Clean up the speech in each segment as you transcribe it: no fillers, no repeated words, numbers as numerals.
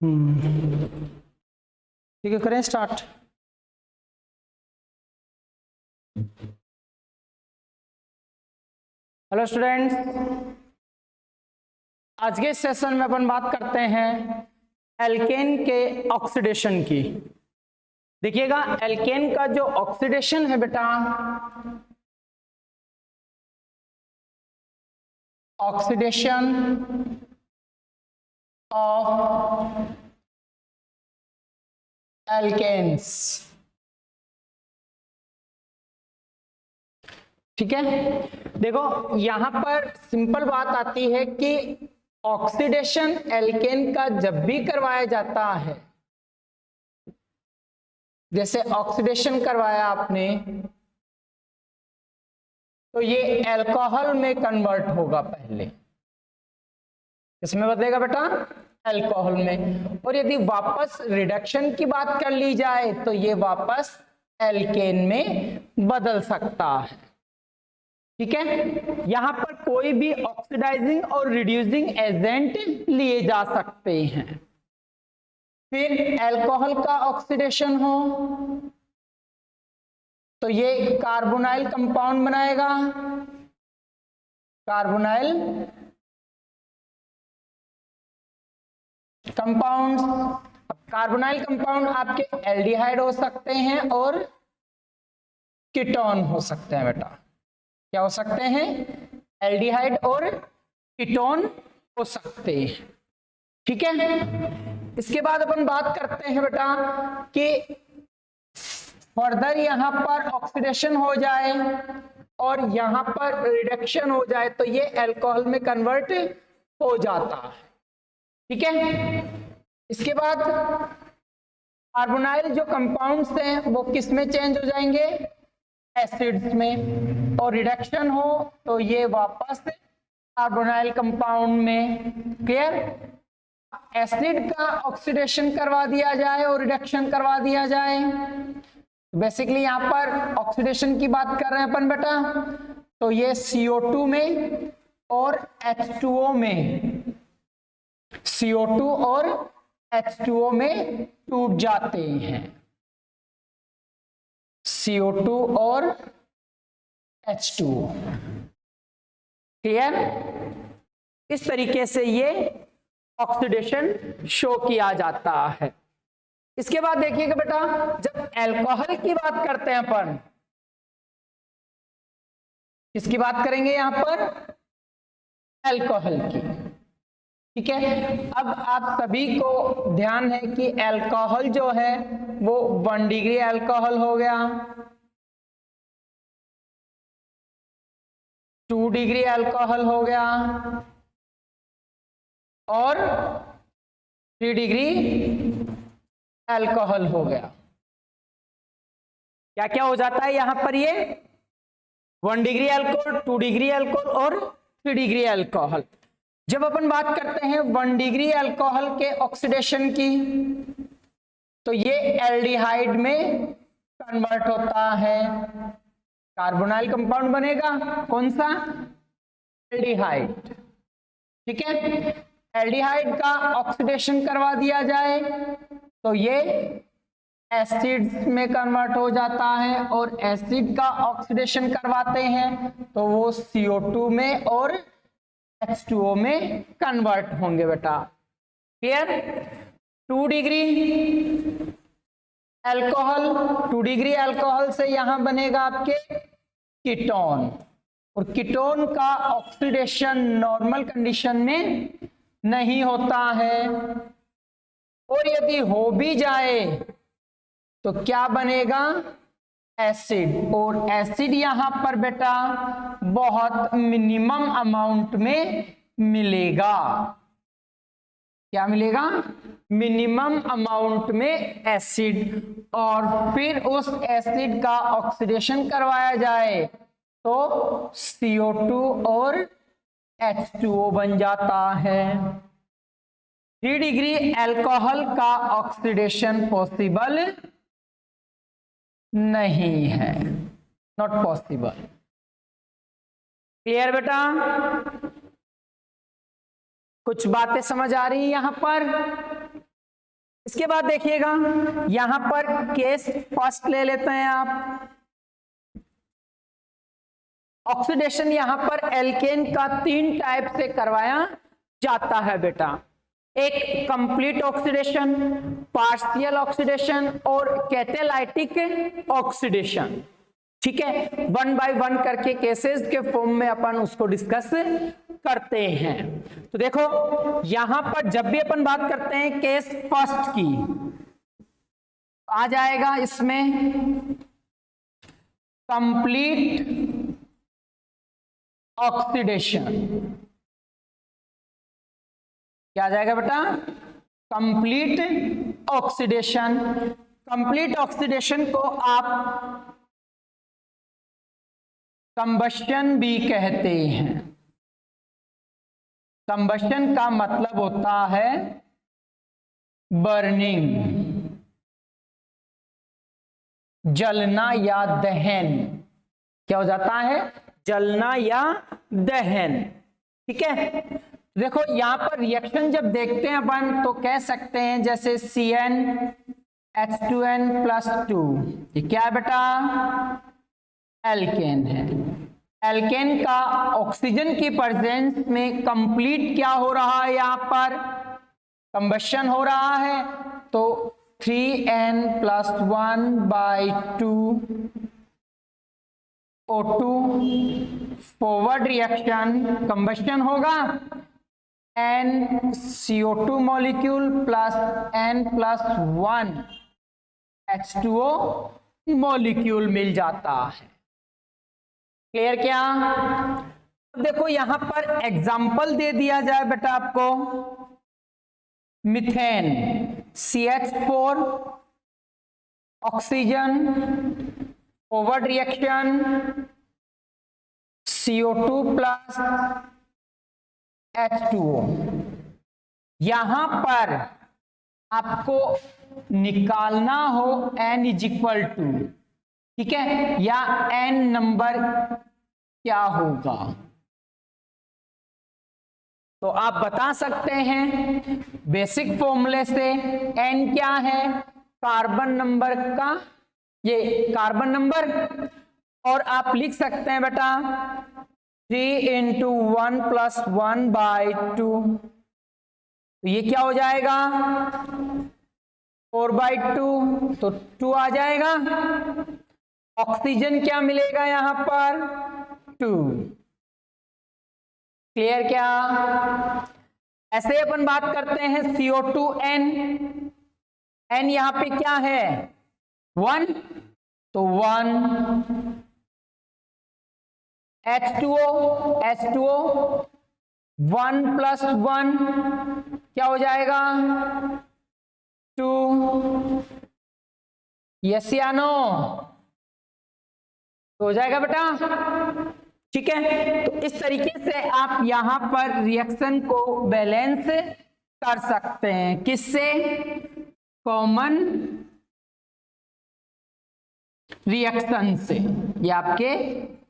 ठीक है, करें स्टार्ट। हेलो स्टूडेंट्स, आज के सेशन में अपन बात करते हैं एल्केन के ऑक्सीडेशन की। देखिएगा, एल्केन का जो ऑक्सीडेशन है बेटा, ऑक्सीडेशन ऑफ एल्केन्स, ठीक है। देखो यहां पर सिंपल बात आती है कि ऑक्सीडेशन एल्केन का जब भी करवाया जाता है, जैसे ऑक्सीडेशन करवाया आपने, तो ये अल्कोहल में कन्वर्ट होगा पहले। इसमें बदलेगा बेटा अल्कोहल में, और यदि वापस रिडक्शन की बात कर ली जाए तो ये वापस एल्केन में बदल सकता है, ठीक है। यहां पर कोई भी ऑक्सीडाइजिंग और रिड्यूसिंग एजेंट लिए जा सकते हैं। फिर अल्कोहल का ऑक्सीडेशन हो तो ये कार्बोनाइल कंपाउंड बनाएगा, कार्बोनाइल कंपाउंड। कार्बोनाइल कंपाउंड आपके एल्डिहाइड हो सकते हैं और कीटोन हो सकते हैं बेटा। क्या हो सकते हैं? एल्डिहाइड और कीटोन हो सकते हैं, ठीक है। इसके बाद अपन बात करते हैं बेटा कि फर्दर यहां पर ऑक्सीडेशन हो जाए और यहां पर रिडक्शन हो जाए तो ये अल्कोहल में कन्वर्ट हो जाता है, ठीक है। इसके बाद कार्बोनाइल जो कंपाउंड्स हैं वो किस में चेंज हो जाएंगे? एसिड्स में, और रिडक्शन हो तो ये वापस कार्बोनाइल कंपाउंड में। क्लियर? एसिड का ऑक्सीडेशन करवा दिया जाए और रिडक्शन करवा दिया जाए, बेसिकली यहां पर ऑक्सीडेशन की बात कर रहे हैं अपन बेटा, तो ये CO2 में और H2O में, CO2 और H2O में टूट जाते हैं, CO2 और H2O। क्लियर? इस तरीके से ये ऑक्सीडेशन शो किया जाता है। इसके बाद देखिएगा बेटा, जब अल्कोहल की बात करते हैं अपन, किसकी बात करेंगे यहां पर? अल्कोहल की, ठीक है। अब आप सभी को ध्यान है कि अल्कोहल जो है वो 1 डिग्री अल्कोहल हो गया, 2 डिग्री अल्कोहल हो गया और 3 डिग्री अल्कोहल हो गया। क्या क्या हो जाता है यहां पर? ये 1 डिग्री अल्कोहल, 2 डिग्री अल्कोहल और 3 डिग्री अल्कोहल। जब अपन बात करते हैं 1 डिग्री अल्कोहल के ऑक्सीडेशन की, तो ये एल्डिहाइड में कन्वर्ट होता है, कार्बोनाइल कंपाउंड बनेगा, कौन सा? एल्डिहाइड, ठीक है। एल्डिहाइड का ऑक्सीडेशन करवा दिया जाए तो ये एसिड में कन्वर्ट हो जाता है, और एसिड का ऑक्सीडेशन करवाते हैं तो वो CO2 में और H2O में कन्वर्ट होंगे बेटा। Clear? 2 degree alcohol, 2 degree alcohol से यहां बनेगा आपके कीटोन, और कीटोन का ऑक्सीडेशन नॉर्मल कंडीशन में नहीं होता है, और यदि हो भी जाए तो क्या बनेगा? एसिड। और एसिड यहां पर बेटा बहुत मिनिमम अमाउंट में मिलेगा। क्या मिलेगा? मिनिमम अमाउंट में एसिड। और फिर उस एसिड का ऑक्सीडेशन करवाया जाए तो CO2 और H2O बन जाता है। 3 डिग्री अल्कोहल का ऑक्सीडेशन पॉसिबल नहीं है, नॉट पॉसिबल। क्लियर बेटा? कुछ बातें समझ आ रही है यहां पर? इसके बाद देखिएगा यहां पर केस फर्स्ट ले लेते हैं आप। ऑक्सीडेशन यहां पर एल्केन का 3 टाइप से करवाया जाता है बेटा। एक कंप्लीट ऑक्सीडेशन, पार्शियल ऑक्सीडेशन और कैटालाइटिक ऑक्सीडेशन। ठीक है, 1 बाय 1 करके केसेस के फॉर्म में अपन उसको डिस्कस करते हैं। तो देखो यहां पर जब भी अपन बात करते हैं केस फर्स्ट की, आ जाएगा इसमें कंप्लीट ऑक्सीडेशन। क्या आ जाएगा बेटा? Complete oxidation. कंप्लीट ऑक्सीडेशन को आप कंबशन भी कहते हैं। कंबशन का मतलब होता है बर्निंग, जलना या दहन। क्या हो जाता है? जलना या दहन। ठीक है, देखो यहां पर रिएक्शन जब देखते हैं अपन तो कह सकते हैं जैसे CnH2n+2, ये क्या है बेटा? एल्केन है। एल्केन का ऑक्सीजन की प्रेजेंस में कंप्लीट क्या हो रहा है? यहां पर कंबशन हो रहा है, तो 3n+1/2 O2 forward reaction combustion होगा, NCO2 molecule plus N+1 H2O molecule मिल जाता है। क्लियर क्या? देखो यहां पर एग्जाम्पल दे दिया जाए बेटा आपको, methane CH4 oxygen forward reaction CO2 plus H2O। यहां पर आपको निकालना हो N = ठीक है, या N नंबर क्या होगा, तो आप बता सकते हैं बेसिक फॉर्मूले से। N क्या है? कार्बन नंबर का, ये कार्बन नंबर, और आप लिख सकते हैं बेटा 3 × 1 + 1/2, तो ये क्या हो जाएगा? 4/2, तो 2 आ जाएगा। ऑक्सीजन क्या मिलेगा यहां पर? 2। क्लियर क्या? ऐसे अपन बात करते हैं CO2n, N यहां पे क्या है? 1, तो 1। H2O 1 + 1 क्या हो जाएगा? 2। यस या नो? हो जाएगा बेटा। ठीक है, तो इस तरीके से आप यहां पर रिएक्शन को बैलेंस कर सकते हैं। किससे? कॉमन रिएक्शन से। ये आपके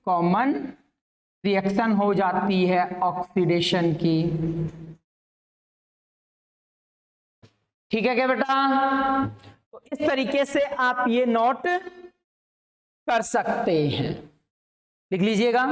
कॉमन रिएक्शन हो जाती है ऑक्सीडेशन की। ठीक है क्या बेटा? तो इस तरीके से आप ये नोट कर सकते हैं, लिख लीजिएगा।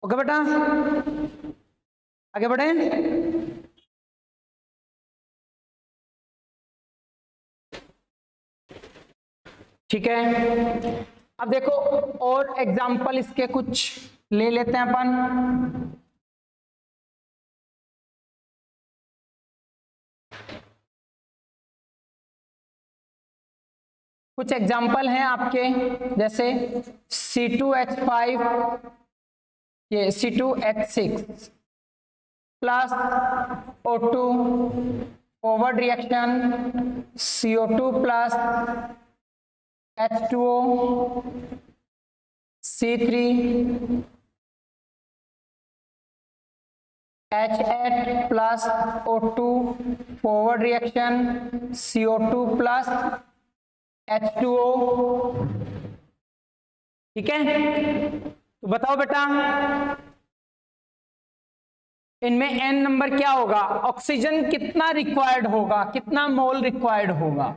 ओके बेटा, आगे बढ़े। ठीक है, अब देखो और एग्जाम्पल इसके कुछ ले लेते हैं अपन। कुछ एग्जाम्पल हैं आपके, जैसे C2H5, ये C2H6 plus O2 forward reaction CO2 plus H2O C3 H8 plus O2 forward reaction CO2 plus H2O। ठीक है, तो बताओ बेटा इनमें n नंबर क्या होगा, ऑक्सीजन कितना रिक्वायर्ड होगा, कितना मोल रिक्वायर्ड होगा।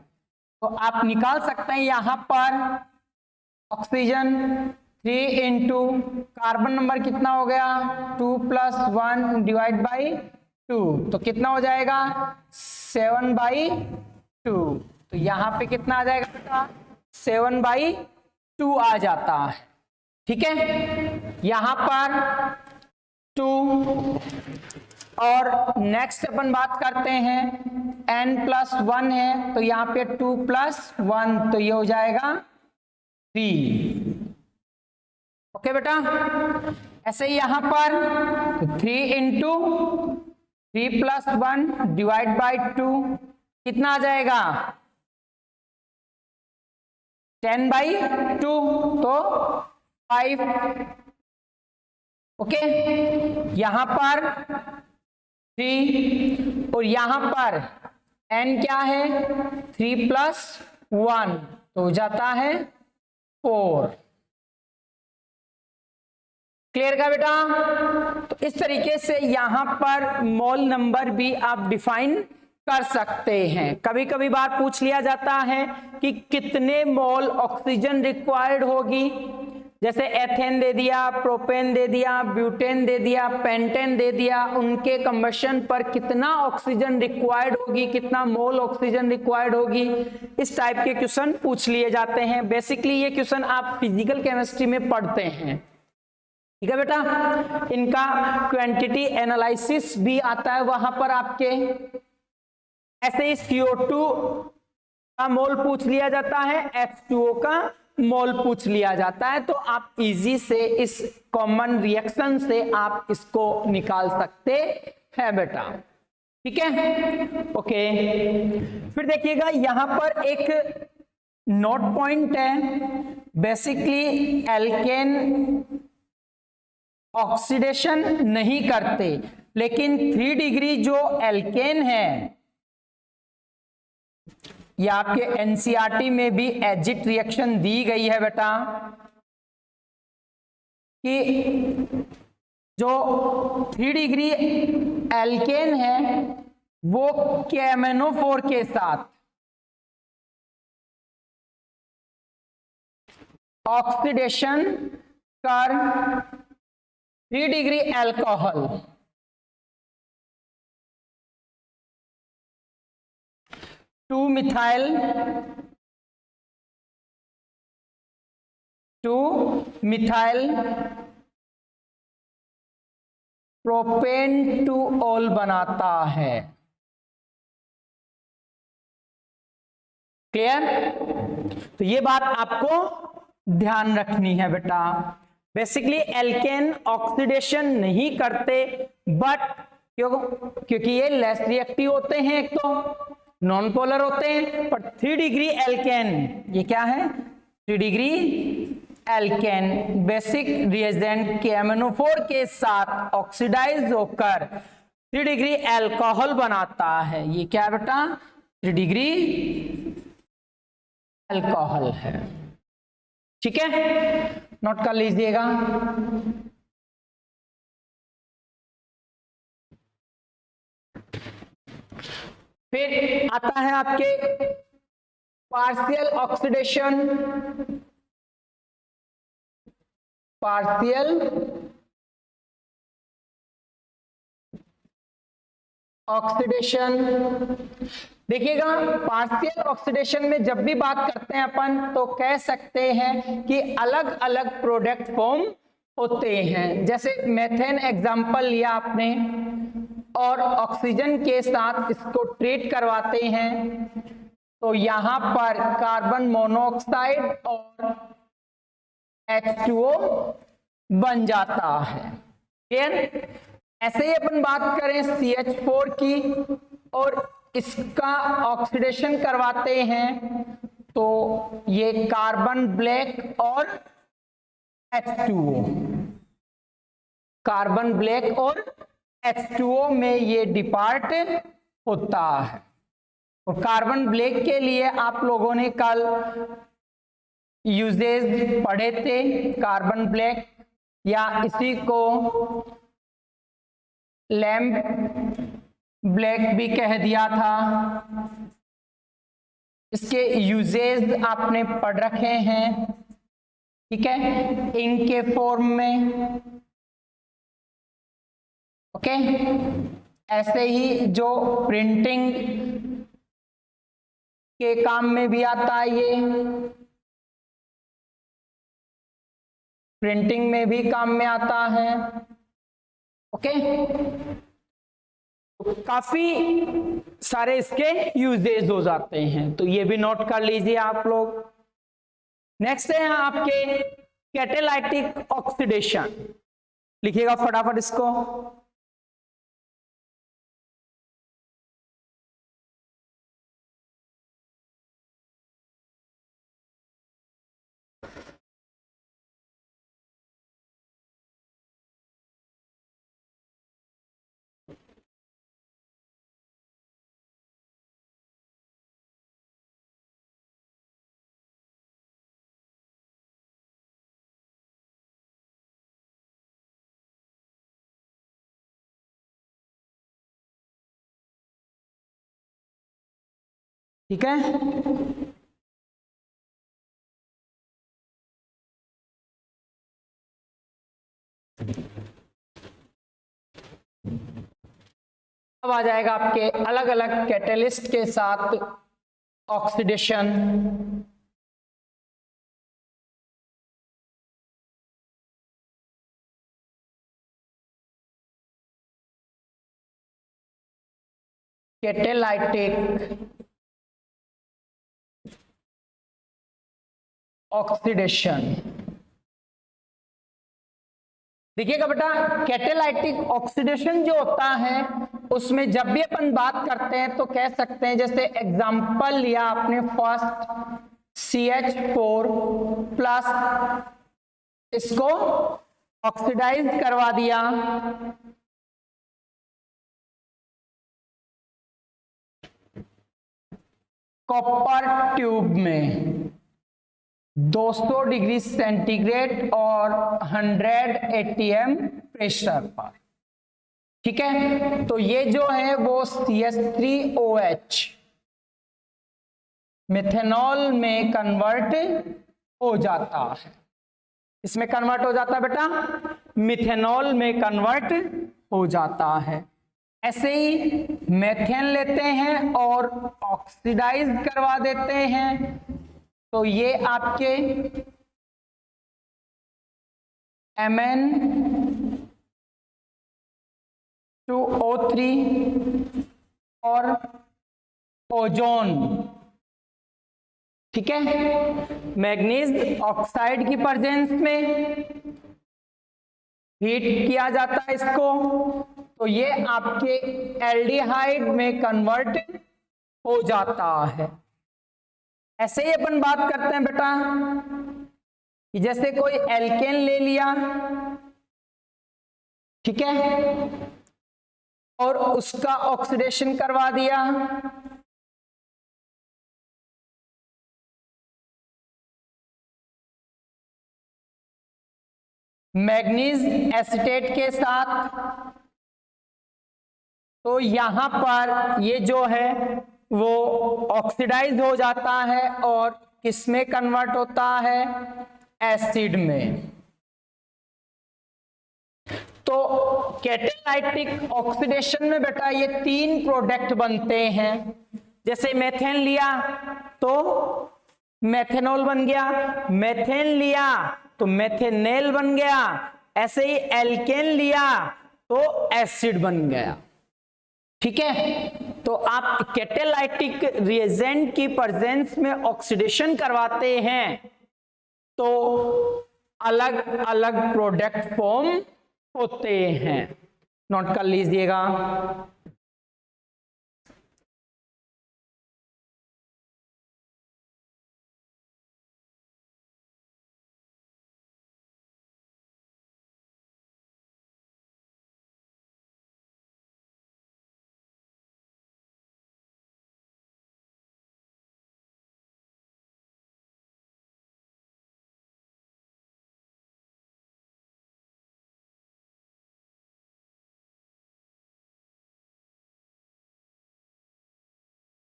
तो आप निकाल सकते हैं यहां पर ऑक्सीजन 3 इंटू कार्बन नंबर कितना हो गया 2 + 1 डिवाइड बाई 2, तो कितना हो जाएगा 7/2। तो यहां पे कितना आ जाएगा बेटा 7/2 आ जाता है। ठीक है, यहां पर 2 और नेक्स्ट अपन बात करते हैं n+1 है, तो यहाँ पे 2 + 1 तो ये हो जाएगा 3। ओके बेटा, ऐसे ही यहां पर 3 इंटू 3 + 1 डिवाइड बाई 2 कितना आ जाएगा 10/2, तो 5। ओके, यहां पर 3 और यहां पर n क्या है 3 + 1 तो हो जाता है 4। क्लियर का बेटा। तो इस तरीके से यहां पर मोल नंबर भी आप डिफाइन कर सकते हैं। कभी कभी बार पूछ लिया जाता है कि कितने मोल ऑक्सीजन रिक्वायर्ड होगी, जैसे एथेन दे दिया, प्रोपेन दे दिया, ब्यूटेन दे दिया, पेंटेन दे दिया, उनके कंबशन पर कितना ऑक्सीजन रिक्वायर्ड होगी, कितना मोल ऑक्सीजन रिक्वायर्ड होगी, इस टाइप के क्वेश्चन पूछ लिए जाते हैं। बेसिकली ये क्वेश्चन आप फिजिकल केमिस्ट्री में पढ़ते हैं। ठीक है बेटा, इनका क्वांटिटी एनालिसिस भी आता है वहां पर आपके। ऐसे ही CO2 का मोल पूछ लिया जाता है, H2O का मोल पूछ लिया जाता है, तो आप इजी से इस कॉमन रिएक्शन से आप इसको निकाल सकते हैं बेटा। ठीक है, ओके। फिर देखिएगा यहां पर एक नोट पॉइंट है, बेसिकली एल्केन ऑक्सीडेशन नहीं करते, लेकिन 3 डिग्री जो एल्केन है, यह आपके एनसीईआरटी में भी एजिट रिएक्शन दी गई है बेटा, कि जो 3 डिग्री एल्केन है वो KMnO4 के साथ ऑक्सीडेशन कर 3 degree alcohol two methyl propane two ol बनाता है। क्लियर? तो ये बात आपको ध्यान रखनी है बेटा। बेसिकली एल्केन ऑक्सीडेशन नहीं करते, बट क्योंकि ये लेस रिएक्टिव होते हैं, एक तो नॉन पोलर होते हैं, पर 3 डिग्री एल्केन, ये क्या है 3 degree alkene basic reagent KMnO4 के साथ ऑक्सीडाइज होकर 3 डिग्री एल्कोहल बनाता है। ये क्या है बेटा 3 डिग्री एल्कोहल है। ठीक है, नोट कर लीजिएगा। फिर आता है आपके पार्शियल ऑक्सीडेशन। पार्शियल ऑक्सीडेशन, देखिएगा पार्शियल ऑक्सीडेशन में जब भी बात करते हैं अपन तो कह सकते हैं कि अलग अलग प्रोडक्ट फॉर्म होते हैं। जैसे मेथेन एग्जांपल लिया आपने, और ऑक्सीजन के साथ इसको ट्रीट करवाते हैं तो यहां पर कार्बन मोनोऑक्साइड और H2O बन जाता है। क्लियर? ऐसे ही अपन बात करें CH4 की और इसका ऑक्सीडेशन करवाते हैं तो ये कार्बन ब्लैक और H2O, कार्बन ब्लैक और H2O में ये डिपार्ट होता है। और कार्बन ब्लैक के लिए आप लोगों ने कल यूजेज पढ़े थे, कार्बन ब्लैक या इसी को लैंप ब्लैक भी कह दिया था। इसके यूजेज आपने पढ़ रखे हैं, ठीक है, इंक के फॉर्म में। ओके, ऐसे ही जो प्रिंटिंग के काम में भी आता है, ये प्रिंटिंग में भी काम में आता है। ओके, तो काफी सारे इसके यूजेज हो जाते हैं, तो ये भी नोट कर लीजिए आप लोग। नेक्स्ट है आपके कैटालाइटिक ऑक्सीडेशन, लिखिएगा फटाफट इसको। ठीक है, अब आ जाएगा आपके अलग अलग कैटलिस्ट के साथ ऑक्सीडेशन। कैटालाइटिक ऑक्सीडेशन, देखिएगा बेटा, कैटालाइटिक ऑक्सीडेशन जो होता है उसमें जब भी अपन बात करते हैं तो कह सकते हैं, जैसे एग्जांपल लिया आपने फर्स्ट CH4 प्लस, इसको ऑक्सीडाइज करवा दिया, कॉपर ट्यूब में 200 डिग्री सेंटीग्रेड और 100 ATM प्रेशर पर। ठीक है, तो ये जो है वो CH3OH मिथेनॉल में कन्वर्ट हो जाता है। इसमें कन्वर्ट हो जाता है बेटा, मिथेनॉल में कन्वर्ट हो जाता है। ऐसे ही मेथेन लेते हैं और ऑक्सीडाइज करवा देते हैं, तो ये आपके MN2O3 और ओजोन, ठीक है, मैग्नीज ऑक्साइड की प्रेजेंस में हीट किया जाता है इसको, तो ये आपके एल्डिहाइड में कन्वर्ट हो जाता है। ऐसे ही अपन बात करते हैं बेटा कि जैसे कोई एल्केन ले लिया, ठीक है, और उसका ऑक्सीडेशन करवा दिया, मैग्नीज एसीटेट के साथ, तो यहां पर ये जो है वो ऑक्सीडाइज हो जाता है और किसमें कन्वर्ट होता है, एसिड में। तो कैटालाइटिक ऑक्सीडेशन में बेटा ये 3 प्रोडक्ट बनते हैं। जैसे मेथेन लिया तो मेथेनॉल बन गया, मेथेन लिया तो मेथेनेल बन गया, ऐसे ही एल्केन लिया तो एसिड बन गया। ठीक है, तो आप कैटालाइटिक रिएजेंट की प्रेजेंस में ऑक्सीडेशन करवाते हैं तो अलग अलग प्रोडक्ट फॉर्म होते हैं। नोट कर लीजिएगा।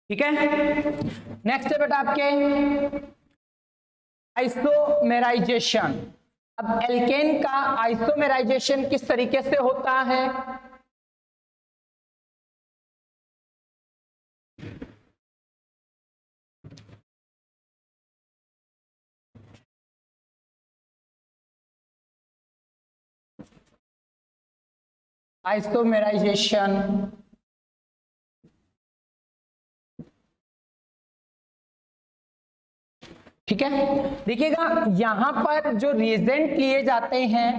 ठीक है, नेक्स्ट है बेटा आपके आइसोमेराइजेशन। अब एल्केन का आइसोमेराइजेशन किस तरीके से होता है? आइसोमेराइजेशन ठीक है, देखिएगा यहां पर जो रिएजेंट लिए जाते हैं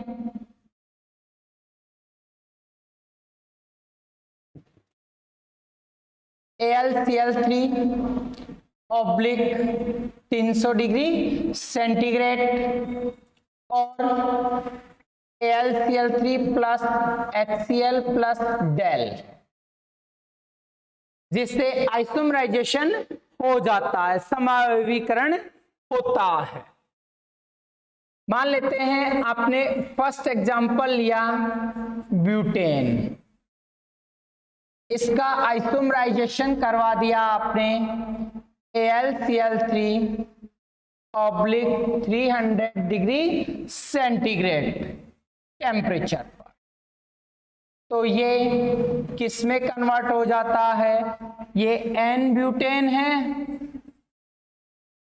AlCl3 ऑब्लिक 300 डिग्री सेंटीग्रेड और AlCl3 प्लस HCl प्लस डेल, जिससे आइसोमराइजेशन हो जाता है, समावयवीकरण होता है। मान लेते हैं आपने फर्स्ट एग्जांपल लिया ब्यूटेन, इसका आइसोमराइजेशन करवा दिया आपने AlCl3 oblique 300 degree centigrade temperature पर, तो ये किस में कन्वर्ट हो जाता है? ये एन ब्यूटेन है,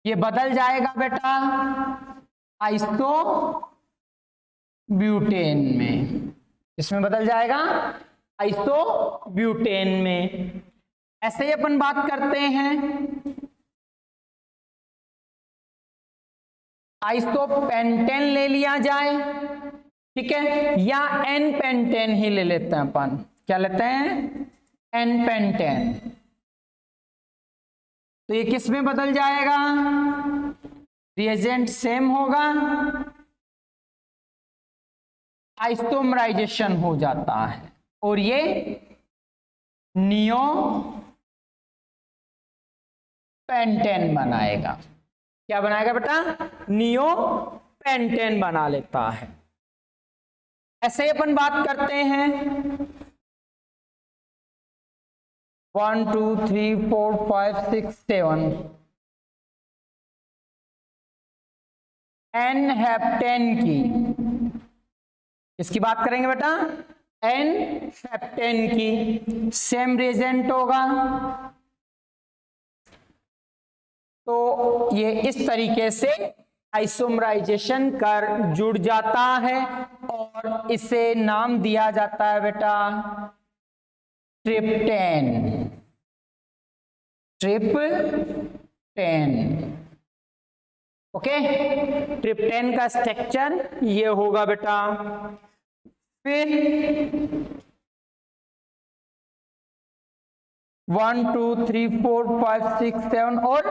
ये बदल जाएगा बेटा आइसो ब्यूटेन में। इसमें बदल जाएगा आइसो ब्यूटेन में। ऐसे ही अपन बात करते हैं आइसोपेंटेन ले लिया जाए, ठीक है, या एन पेंटेन ही ले लेते हैं अपन। क्या लेते हैं? N pentane. तो ये किस में बदल जाएगा? रिएजेंट सेम होगा, आइसोमराइजेशन हो जाता है और ये नियो पेंटेन बनाएगा। क्या बनाएगा बेटा? नियो पेंटेन बना लेता है। ऐसे ही अपन बात करते हैं 1 2 3 4 5 6 7 एन हेप्टेन की। इसकी बात करेंगे बेटा एन हेप्टेन की, सेम रिएजेंट होगा, तो ये इस तरीके से आइसोमराइजेशन कर जुड़ जाता है और इसे नाम दिया जाता है बेटा ट्रिप्टेन। Triptan, okay. ट्रिप्टेन का स्ट्रक्चर ये होगा बेटा। फिर 1 2 3 4 5 6 7 और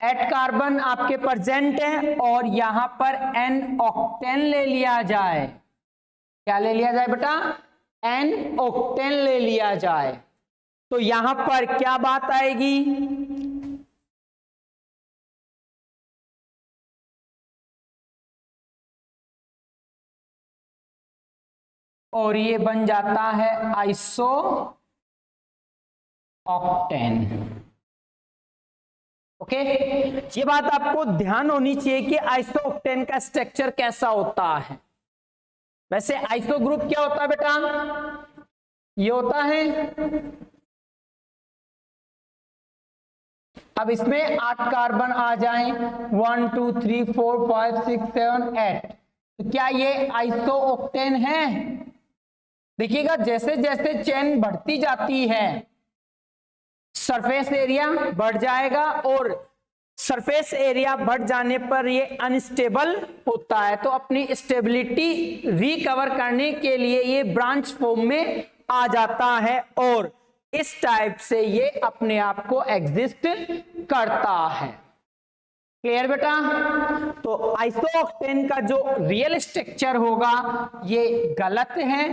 एट कार्बन आपके प्रेजेंट है और यहां पर एन ऑक्टेन ले लिया जाए। क्या ले लिया जाए बेटा? एन ऑक्टेन ले लिया जाए, तो यहां पर क्या बात आएगी? और ये बन जाता है आइसो ऑक्टेन। ओके, ये बात आपको ध्यान होनी चाहिए कि आइसो ऑक्टेन का स्ट्रक्चर कैसा होता है। वैसे आइसो ग्रुप क्या होता है बेटा? ये होता है, अब इसमें 8 कार्बन आ जाएं, 1 2 3 4 5 6 7 8, तो क्या ये आइसो ऑक्टेन है? देखिएगा जैसे जैसे चेन बढ़ती जाती है सरफेस एरिया बढ़ जाएगा, और सरफेस एरिया बढ़ जाने पर ये अनस्टेबल होता है, तो अपनी स्टेबिलिटी रिकवर करने के लिए ये ब्रांच फॉर्म में आ जाता है और इस टाइप से ये अपने आप को एग्जिस्ट करता है। क्लियर बेटा? तो आइसोऑक्टेन का जो रियल स्ट्रक्चर होगा ये गलत है।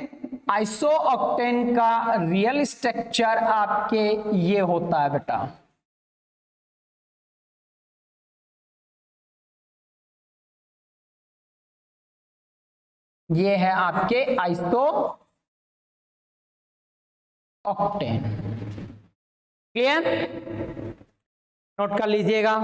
आइसोऑक्टेन का रियल स्ट्रक्चर आपके ये होता है बेटा, ये है आपके आइसोऑक्टेन। क्लियर? नोट कर लीजिएगा।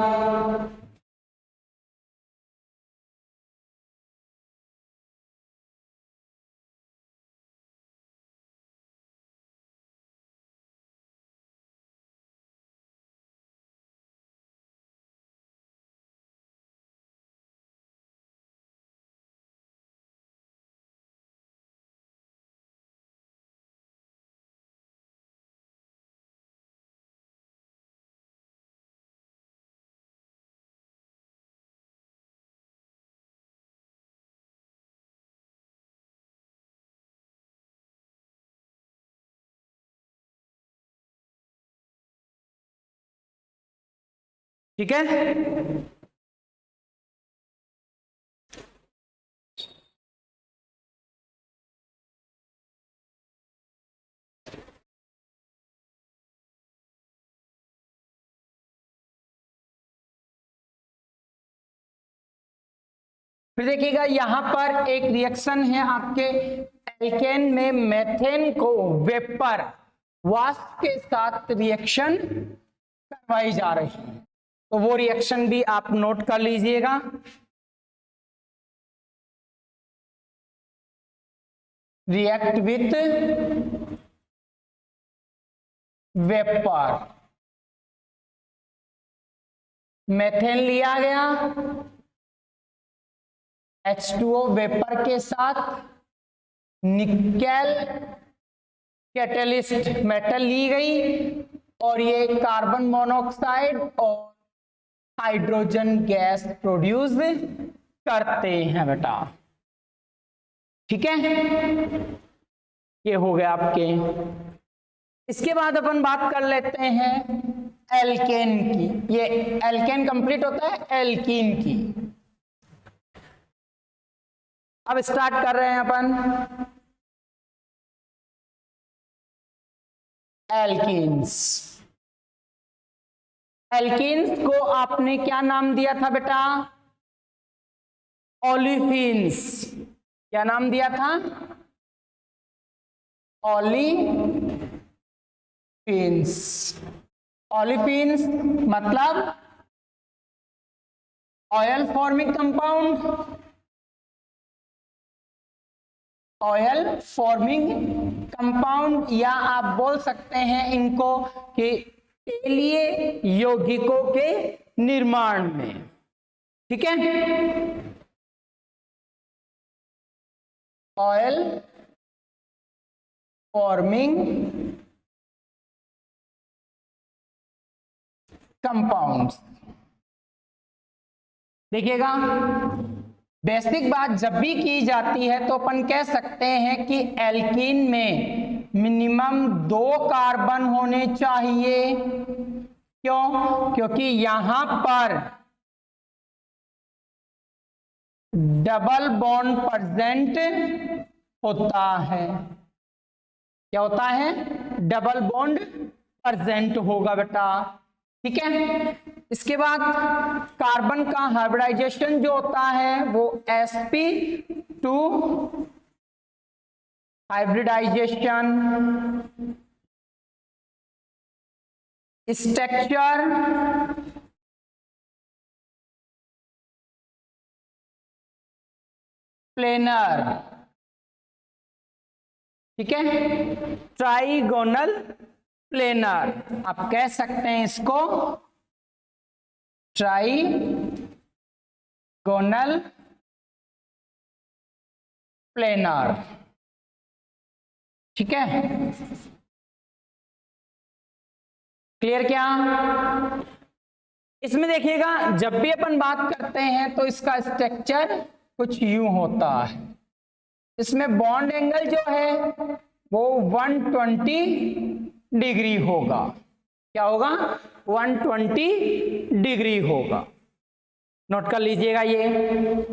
ठीक है? फिर देखिएगा यहां पर एक रिएक्शन है आपके एल्केन में मेथेन को वेपर वाष्प के साथ रिएक्शन करवाई जा रही है, तो वो रिएक्शन भी आप नोट कर लीजिएगा। रिएक्ट विथ वेपर, मेथेन लिया गया H2O वेपर के साथ, निकेल कैटलिस्ट मेटल ली गई और ये कार्बन मोनोऑक्साइड और हाइड्रोजन गैस प्रोड्यूस करते हैं बेटा। ठीक है? ये हो गया आपके। इसके बाद अपन बात कर लेते हैं एल्केन की। ये एल्केन कंप्लीट होता है एल्कीन की। अब स्टार्ट कर रहे हैं अपन एल्कीन्स। एल्कीन्स को आपने क्या नाम दिया था बेटा? ओलिफिन्स। क्या नाम दिया था? ओलिफिन्स। ओलिफिन्स मतलब oil forming compound, oil forming compound, या आप बोल सकते हैं इनको कि तेलीय यौगिकों के निर्माण में। ठीक है? Oil forming compounds. देखिएगा बेसिक बात जब भी की जाती है तो अपन कह सकते हैं कि एल्कीन में मिनिमम 2 कार्बन होने चाहिए। क्यों? क्योंकि यहां पर डबल बॉन्ड प्रेजेंट होता है। क्या होता है? डबल बॉन्ड प्रेजेंट होगा बेटा। ठीक है? इसके बाद कार्बन का हाइब्रिडाइजेशन जो होता है वो sp2 हाइब्रिडाइजेशन, स्ट्रक्चर प्लेनर। ठीक है? ट्राइगोनल प्लेनर आप कह सकते हैं इसको, ट्राइगोनल प्लेनर। ठीक है, क्लियर क्या? इसमें देखिएगा जब भी अपन बात करते हैं तो इसका स्ट्रक्चर कुछ यूं होता है। इसमें बॉन्ड एंगल जो है वो 120 डिग्री होगा। क्या होगा? 120 डिग्री होगा। नोट कर लीजिएगा ये।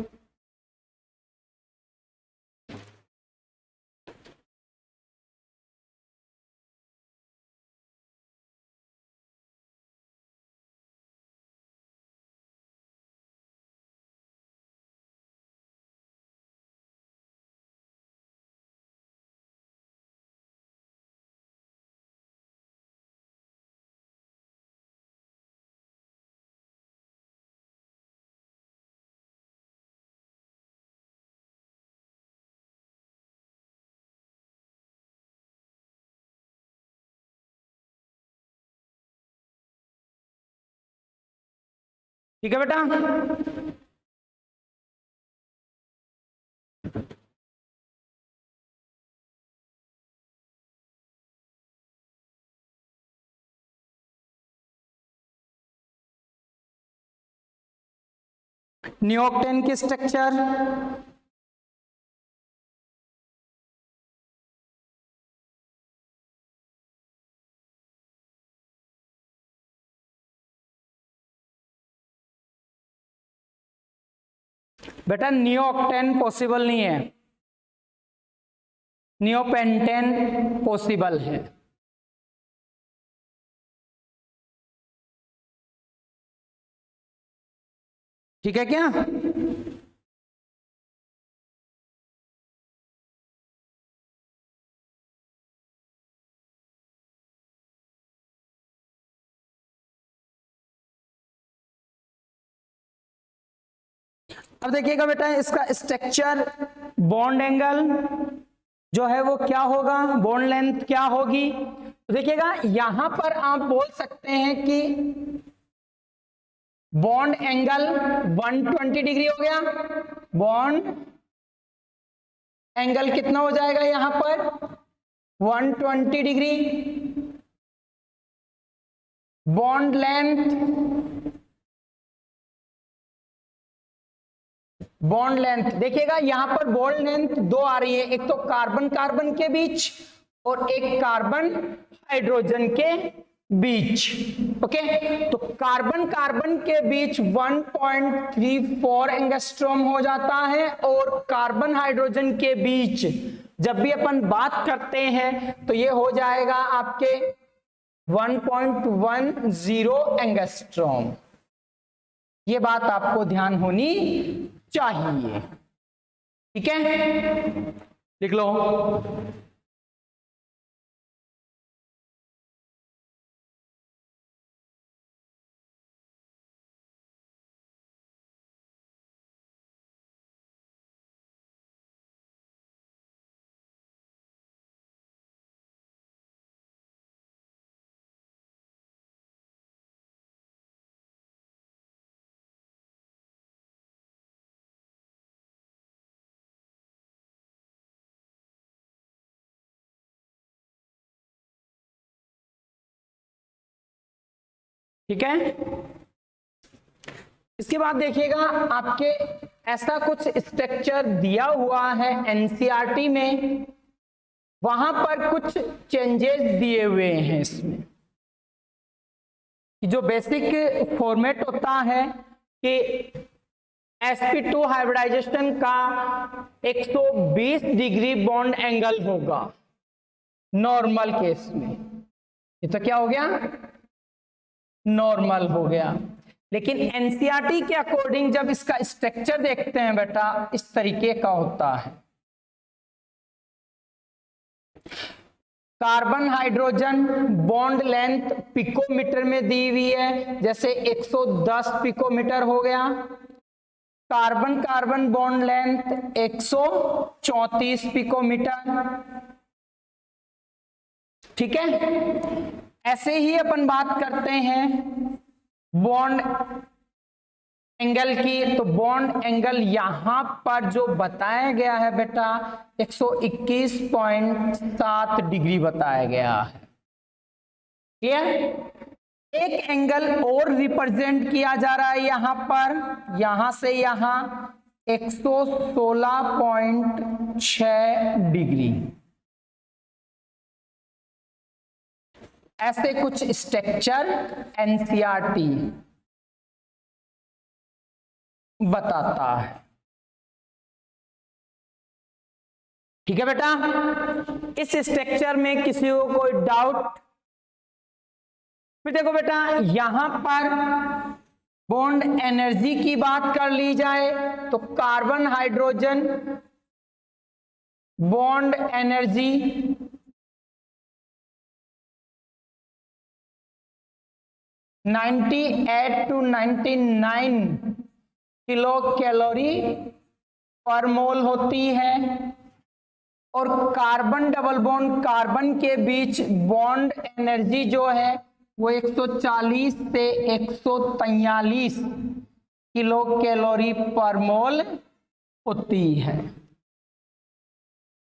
ठीक है बेटा, न्यूटन की स्ट्रक्चर बेटा नियो ऑक्टेन पॉसिबल नहीं है, नियो पेंटेन पॉसिबल है। ठीक है क्या? अब देखिएगा बेटा इसका स्ट्रक्चर, बॉन्ड एंगल जो है वो क्या होगा, बॉन्ड लेंथ क्या होगी। तो देखिएगा यहां पर आप बोल सकते हैं कि बॉन्ड एंगल 120 डिग्री हो गया। बॉन्ड एंगल कितना हो जाएगा यहां पर? 120 degree. Bond length, bond length देखिएगा यहां पर बॉन्ड लेंथ दो आ रही है, एक तो कार्बन कार्बन के बीच और एक कार्बन हाइड्रोजन के बीच। ओके, तो कार्बन कार्बन के बीच 1.34 एंगस्ट्रॉम हो जाता है और कार्बन हाइड्रोजन के बीच जब भी अपन बात करते हैं तो ये हो जाएगा आपके 1.10 एंगस्ट्रॉम। ये बात आपको ध्यान होनी चाहिए। ठीक है, लिख लो। ठीक है, इसके बाद देखिएगा आपके ऐसा कुछ स्ट्रक्चर दिया हुआ है एनसीईआरटी में, वहां पर कुछ चेंजेस दिए हुए हैं इसमें। जो बेसिक फॉर्मेट होता है कि sp2 हाइब्रिडाइजेशन का 120 डिग्री बॉन्ड एंगल होगा नॉर्मल केस में। ये तो क्या हो गया? नॉर्मल हो गया। लेकिन एनसीईआरटी के अकॉर्डिंग जब इसका स्ट्रक्चर देखते हैं बेटा इस तरीके का होता है। Carbon hydrogen bond length picometre में दी हुई है, जैसे 110 पिकोमीटर हो गया। Carbon carbon bond length 134 picometre. ठीक है, ऐसे ही अपन बात करते हैं बॉन्ड एंगल की, तो बॉन्ड एंगल यहां पर जो बताया गया है बेटा 121.7 डिग्री बताया गया है। क्लियर? एक एंगल और रिप्रेजेंट किया जा रहा है यहां पर, यहां से यहां 116.6 डिग्री। ऐसे कुछ स्ट्रक्चर एनसीईआरटी बताता है। ठीक है बेटा, इस स्ट्रक्चर में किसी को कोई डाउट? फिर देखो बेटा, यहां पर बॉन्ड एनर्जी की बात कर ली जाए तो carbon hydrogen bond energy 98 to 99 kilo calorie पर मोल होती है, और कार्बन डबल बॉन्ड कार्बन के बीच बॉन्ड एनर्जी जो है वो 140 से 143 किलो कैलोरी पर मोल होती है।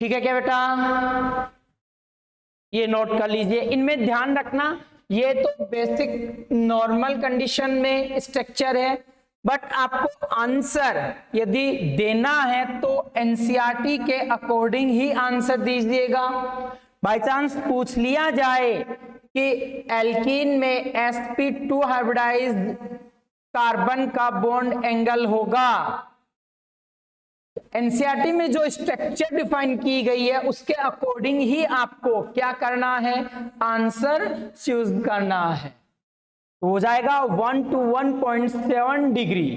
ठीक है क्या बेटा? ये नोट कर लीजिए। इनमें ध्यान रखना, ये तो बेसिक नॉर्मल कंडीशन में स्ट्रक्चर है, बट आपको आंसर यदि देना है तो एनसीईआरटी के अकॉर्डिंग ही आंसर दीजिएगा। बाय चांस पूछ लिया जाए कि एल्कीन में sp2 हाइब्रिडाइज्ड कार्बन का बॉन्ड एंगल होगा, एनसीईआरटी में जो स्ट्रक्चर डिफाइन की गई है उसके अकॉर्डिंग ही आपको क्या करना है, आंसर चूज करना है। हो जाएगा 1 to 1.7 डिग्री,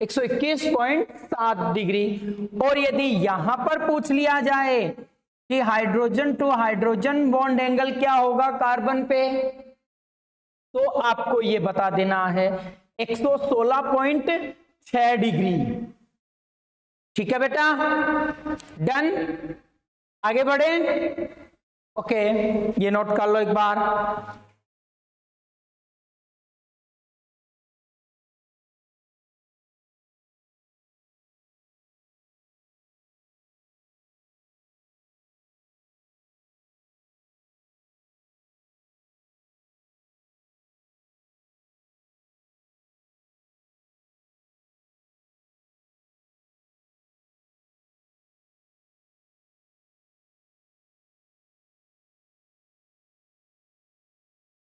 121.7 डिग्री। और यदि यहां पर पूछ लिया जाए कि hydrogen to hydrogen bond angle क्या होगा कार्बन पे, तो आपको ये बता देना है 116.6 डिग्री। ठीक है बेटा, डन? आगे बढ़े? ओके, ये नोट कर लो एक बार।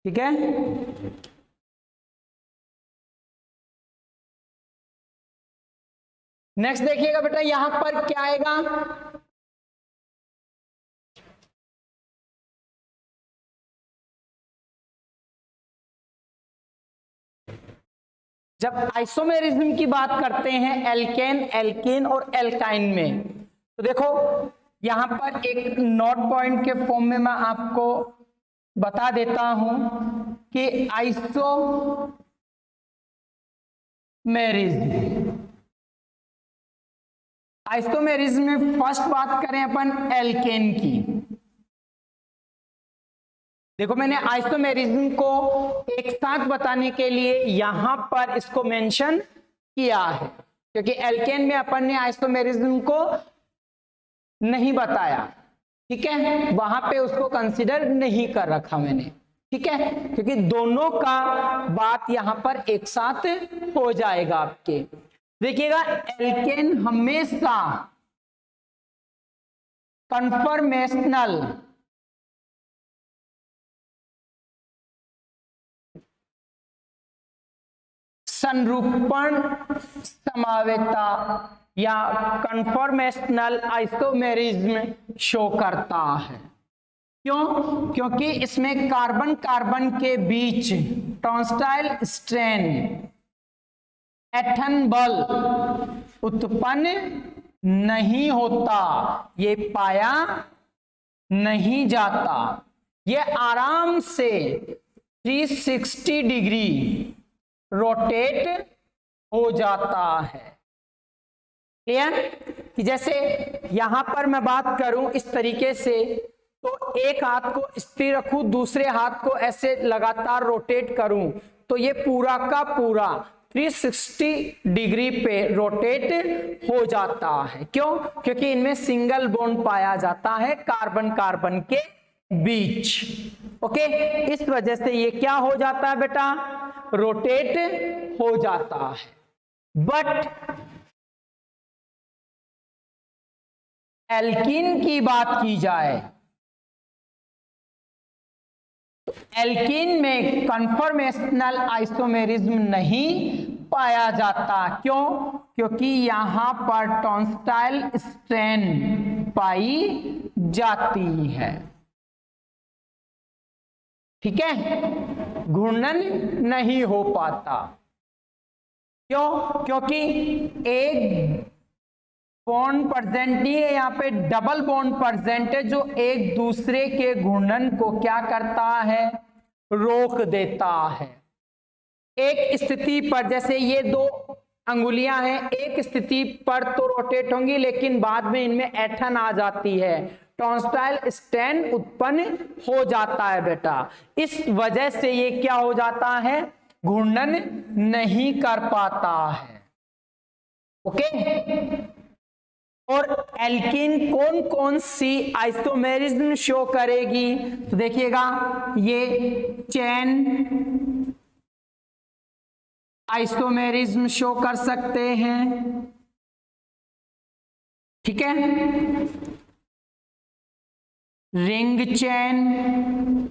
ठीक है, नेक्स्ट देखिएगा बेटा, यहां पर क्या आएगा, जब आइसोमेरिज्म की बात करते हैं एल्केन, एल्कीन और एल्काइन में, तो देखो यहां पर एक नोट पॉइंट के फॉर्म में मैं आपको बता देता हूं कि आइसोमेरिज्म में फर्स्ट बात करें अपन एल्केन की। देखो मैंने आइसोमेरिज्म को एक साथ बताने के लिए यहां पर इसको मेंशन किया है, क्योंकि एल्केन में अपन ने आइसोमेरिज्म को नहीं बताया। ठीक है, वहां पे उसको कंसीडर नहीं कर रखा मैंने। ठीक है, क्योंकि दोनों का बात यहां पर एक साथ हो जाएगा आपके। देखिएगा, एल्केन हमेशा कन्फर्मेशनल संरूपण समावेता या कन्फॉर्मेशनल आइसोमेरिज्म शो करता है। क्यों? क्योंकि इसमें कार्बन कार्बन के बीच टॉन्स्टाइल स्ट्रेन एथन बल उत्पन्न नहीं होता, ये पाया नहीं जाता, ये आराम से 360 डिग्री रोटेट हो जाता है। क्लियर? कि जैसे यहां पर मैं बात करूं इस तरीके से, तो एक हाथ को स्थिर रखूं, दूसरे हाथ को ऐसे लगातार रोटेट करूं, तो ये पूरा का पूरा 360 डिग्री पे रोटेट हो जाता है। क्यों? क्योंकि इनमें सिंगल बॉन्ड पाया जाता है कार्बन कार्बन के बीच। ओके, इस वजह से ये क्या हो जाता है बेटा, रोटेट हो जाता है। बट एल्कीन की बात की जाए तो एल्कीन में कन्फॉर्मेशनल आइसोमेरिज्म नहीं पाया जाता। क्यों? क्योंकि यहां पर टॉन्स्टाइल स्ट्रेन पाई जाती है। ठीक है, घूर्णन नहीं हो पाता। क्यों? क्योंकि एक बॉन्ड प्रेजेंट नहीं है, यहाँ पे डबल बॉन्ड प्रेजेंट है जो एक दूसरे के घूर्णन को क्या करता है, रोक देता है। एक स्थिति पर, जैसे ये दो अंगुलियां हैं, एक स्थिति पर तो रोटेट होंगी लेकिन बाद में इनमें ऐंठन आ जाती है, टॉन्स्टाइल स्ट्रेन उत्पन्न हो जाता है बेटा। इस वजह से ये क्या हो जाता है, घूर्णन नहीं कर पाता है। ओके, और एल्कीन कौन कौन सी आइसोमेरिज्म शो करेगी, तो देखिएगा ये चेन आइसोमेरिज्म शो कर सकते हैं। ठीक है, रिंग चेन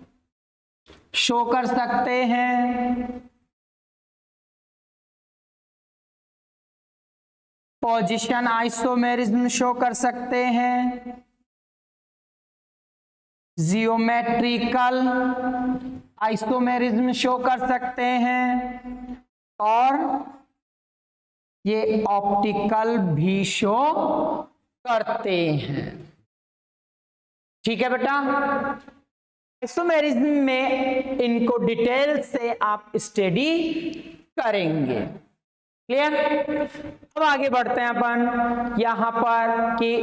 शो कर सकते हैं, पोजीशन आइसोमेरिज्म शो कर सकते हैं, जियोमेट्रिकल आइसोमेरिज्म शो कर सकते हैं, और ये ऑप्टिकल भी शो करते हैं। ठीक है बेटा, आइसोमेरिज्म में इनको डिटेल से आप स्टडी करेंगे। क्लियर? अब आगे बढ़ते हैं अपन यहां पर कि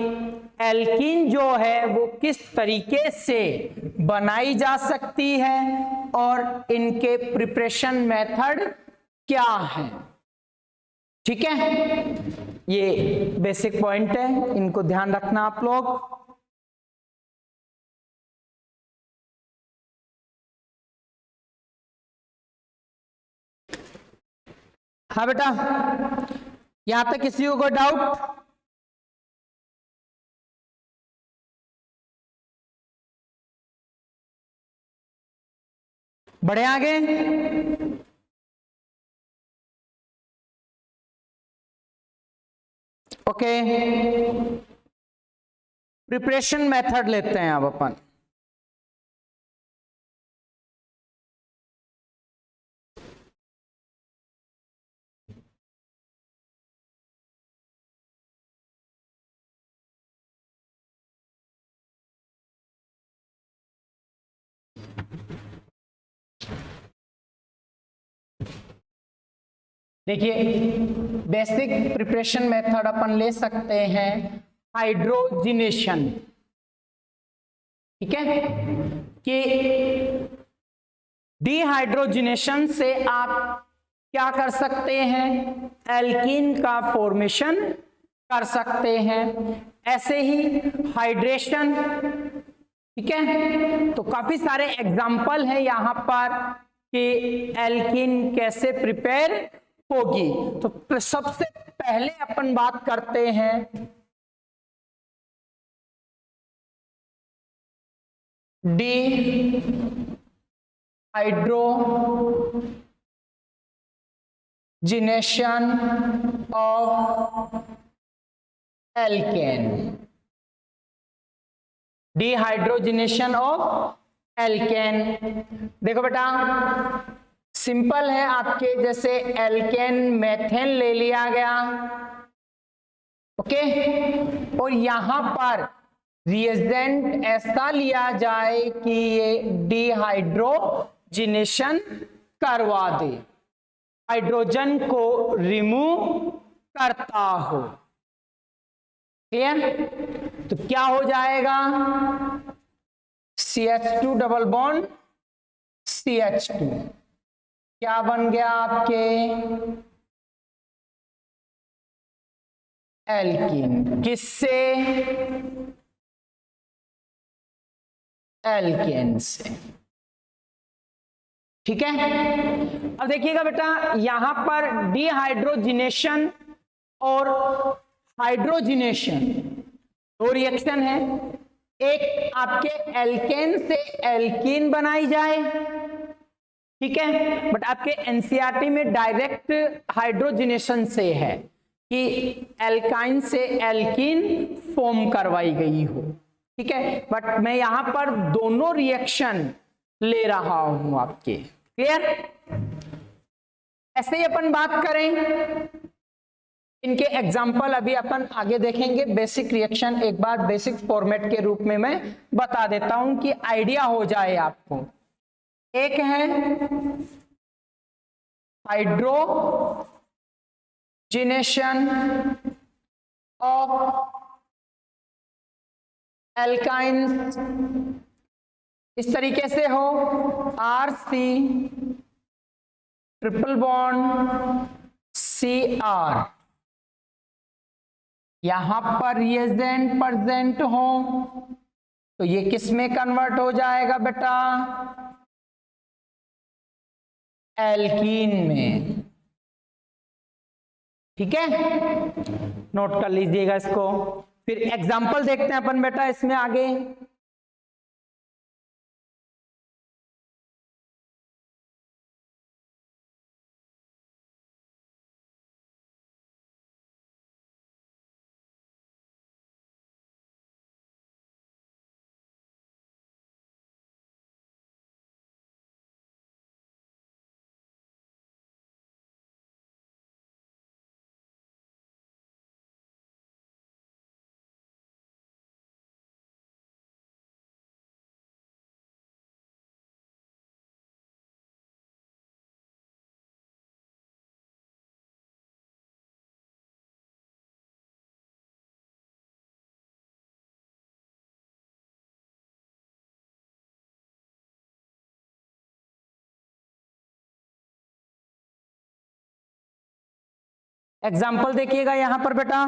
एल्कीन जो है वो किस तरीके से बनाई जा सकती है और इनके प्रिपरेशन मेथड क्या है। ठीक है, ये बेसिक पॉइंट है, इनको ध्यान रखना आप लोग। हाँ बेटा, यहां तक किसी को कोई डाउट? बढ़े आगे? ओके, प्रिपरेशन मेथड लेते हैं अब अपन। देखिए, बेसिक प्रिपरेशन मेथड अपन ले सकते हैं हाइड्रोजिनेशन। ठीक है, कि डिहाइड्रोजिनेशन से आप क्या कर सकते हैं, एल्कीन का फॉर्मेशन कर सकते हैं। ऐसे ही हाइड्रेशन, ठीक है, तो काफी सारे एग्जाम्पल हैं यहां पर कि एल्कीन कैसे प्रिपेयर होगी। तो सबसे पहले अपन बात करते हैं dehydrogenation of alkene. Dehydrogenation of alkene, देखो बेटा सिंपल है, आपके जैसे एल्केन मेथेन ले लिया गया, ओके, और यहां पर रिएजेंट ऐसा लिया जाए कि ये डिहाइड्रोजिनेशन करवा दे, हाइड्रोजन को रिमूव करता हो। क्लियर? तो क्या हो जाएगा, CH2 डबल बॉन्ड CH2 क्या बन गया आपके एल्कीन, किससे? एल्केन से। ठीक है, अब देखिएगा बेटा, यहां पर डिहाइड्रोजिनेशन और हाइड्रोजिनेशन दो रिएक्शन है। एक आपके एल्केन से एल्कीन बनाई जाए, ठीक है, बट आपके एनसीईआरटी में डायरेक्ट हाइड्रोजिनेशन से है कि एल्काइन से एल्कीन फॉर्म करवाई गई हो। ठीक है, बट मैं यहां पर दोनों रिएक्शन ले रहा हूं आपके। क्लियर? ऐसे ही अपन बात करें, इनके एग्जाम्पल अभी अपन आगे देखेंगे। बेसिक रिएक्शन एक बार बेसिक फॉर्मेट के रूप में मैं बता देता हूं कि आइडिया हो जाए आपको। एक है हाइड्रोजिनेशन ऑफ एल्काइंस, इस तरीके से हो, RC ट्रिपल बॉन्ड CR, यहां पर रिएजेंट प्रेजेंट हो तो ये किस में कन्वर्ट हो जाएगा बेटा? एल्कीन में। ठीक है, नोट कर लीजिएगा इसको। फिर एग्जाम्पल देखते हैं अपन बेटा इसमें आगे। एग्जाम्पल देखिएगा यहां पर बेटा,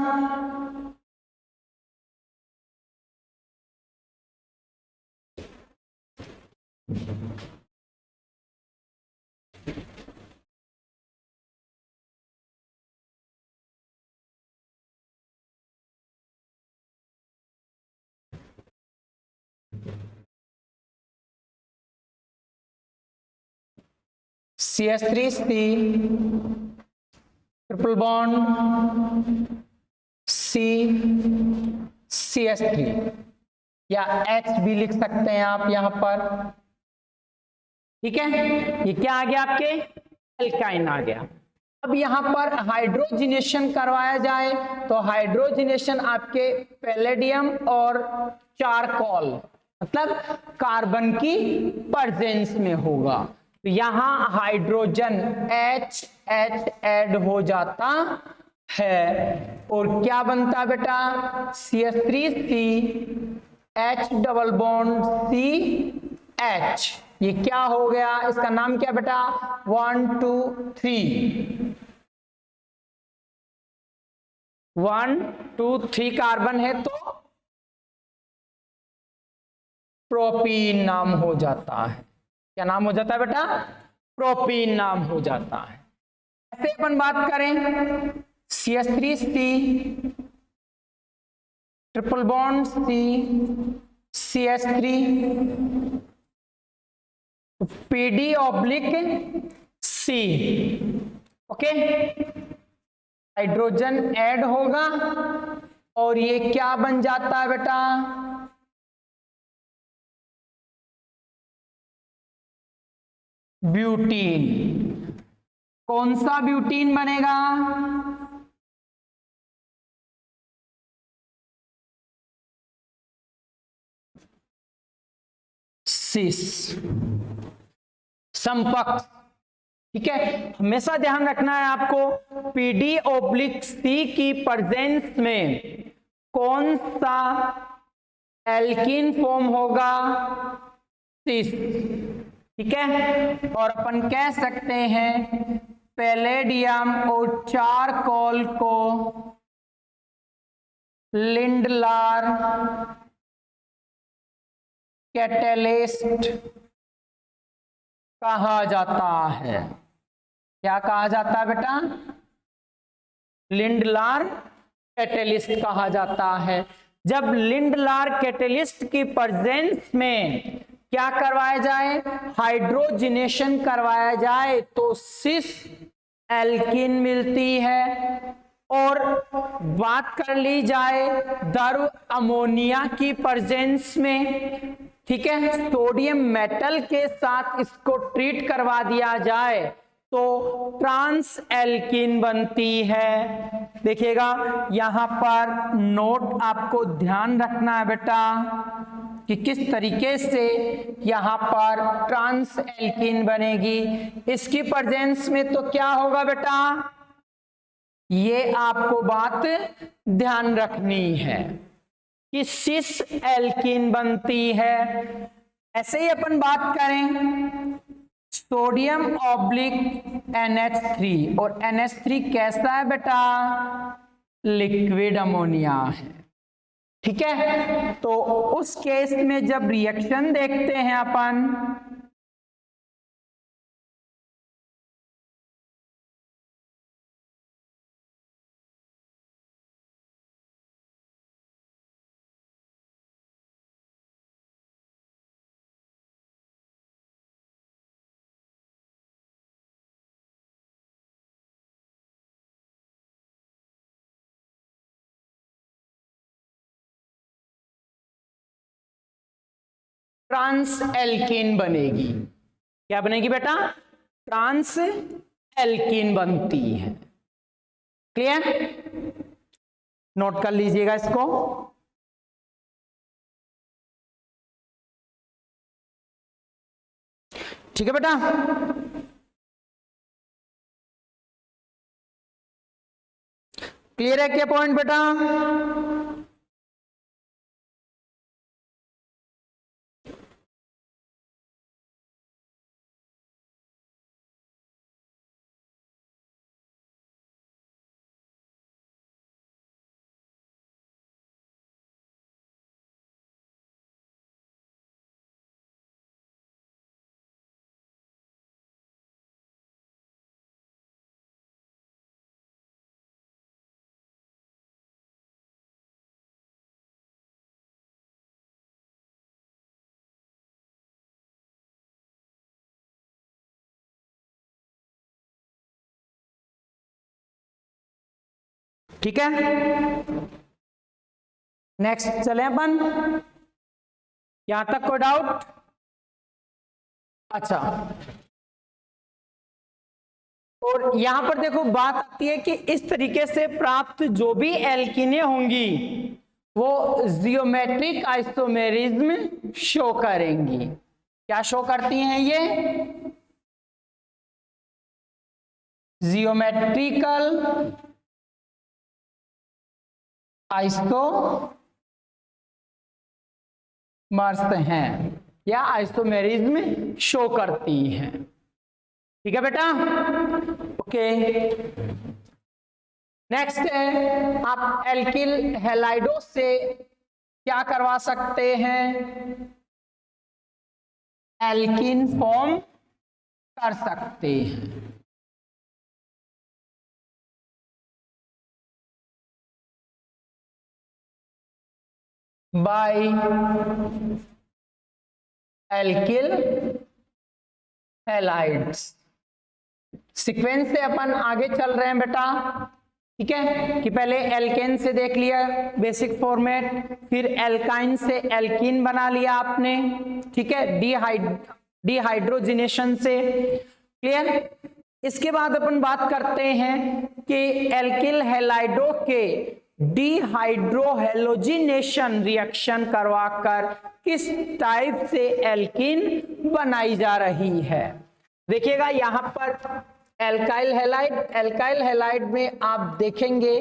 CH3C ट्रिपल बॉन्ड CH3 या H भी लिख सकते हैं आप यहां पर। ठीक है, ये क्या आ गया आपके? एल्काइन आ गया। अब यहां पर हाइड्रोजिनेशन करवाया जाए तो हाइड्रोजिनेशन आपके पैलेडियम और चारकोल मतलब कार्बन की प्रेजेंस में होगा। तो यहां हाइड्रोजन H ऐड हो जाता है और क्या बनता बेटा? CH3C H double bond CH, ये क्या हो गया? इसका नाम क्या बेटा? 1 2 3 1 2 3 कार्बन है तो प्रोपीन नाम हो जाता है। क्या नाम हो जाता है बेटा? प्रोपीन नाम हो जाता है। ऐसे अपन बात करें CH3C triple bond CH3 PD/C, okay, hydrogen add होगा और ये क्या बन जाता है बेटा? ब्यूटीन। कौन सा ब्यूटीन बनेगा? सिस, समपक्ष। ठीक है, हमेशा ध्यान रखना है आपको PD/C की प्रेजेंस में कौन सा एल्कीन फॉर्म होगा? सिस। ठीक है, और अपन कह सकते हैं पैलेडियम और चारकोल को लिंडलार कैटेलिस्ट कहा जाता है। क्या कहा जाता है बेटा? लिंडलार कैटेलिस्ट कहा जाता है। जब लिंडलार कैटेलिस्ट की प्रेजेंस में क्या करवाया जाए? हाइड्रोजिनेशन करवाया जाए तो सिस एल्किन मिलती है। और बात कर ली जाए दारू अमोनिया की प्रेजेंस में, ठीक है, सोडियम मेटल के साथ इसको ट्रीट करवा दिया जाए तो ट्रांस एल्किन बनती है। देखिएगा यहां पर नोट आपको ध्यान रखना है बेटा कि किस तरीके से यहां पर ट्रांस एल्किन बनेगी। इसकी प्रेजेंस में तो क्या होगा बेटा? ये आपको बात ध्यान रखनी है कि सिस एल्किन बनती है। ऐसे ही अपन बात करें सोडियम ऑब्लिक NH3, और NH3 कैसा है बेटा? लिक्विड अमोनिया है, ठीक है। तो उस केस में जब रिएक्शन देखते हैं अपन, ट्रांस एल्किन बनेगी। क्या बनेगी बेटा? ट्रांस एल्किन बनती है। क्लियर? नोट कर लीजिएगा इसको। ठीक है बेटा? क्लियर है क्या पॉइंट बेटा? ठीक है, नेक्स्ट चले अपन। यहां तक कोई डाउट? अच्छा, और यहां पर देखो बात आती है कि इस तरीके से प्राप्त जो भी एल्कीनें होंगी वो जियोमेट्रिक आइसोमेरिज्म शो करेंगी। क्या शो करती हैं ये? जियोमेट्रिकल आइसोमर्स हैं या आइसोमेरिज्म शो करती हैं। ठीक है बेटा? ओके, नेक्स्ट है आप एल्किल हैलाइडो से क्या करवा सकते हैं? एल्किन फॉर्म कर सकते हैं। Bye alkyl halides. सीक्वेंस से अपन आगे चल रहे हैं बेटा, ठीक है, कि पहले एल्केन से देख लिया बेसिक फॉर्मेट, फिर एल्काइन से एल्कीन बना लिया आपने, ठीक है, डिहाइड्रोजिनेशन से। क्लियर? इसके बाद अपन बात करते हैं कि एल्किल हैलाइडो के डिहाइड्रोहेलोजिनेशन रिएक्शन करवाकर किस टाइप से एल्कीन बनाई जा रही है। देखिएगा यहां पर एल्काइल हैलाइड में आप देखेंगे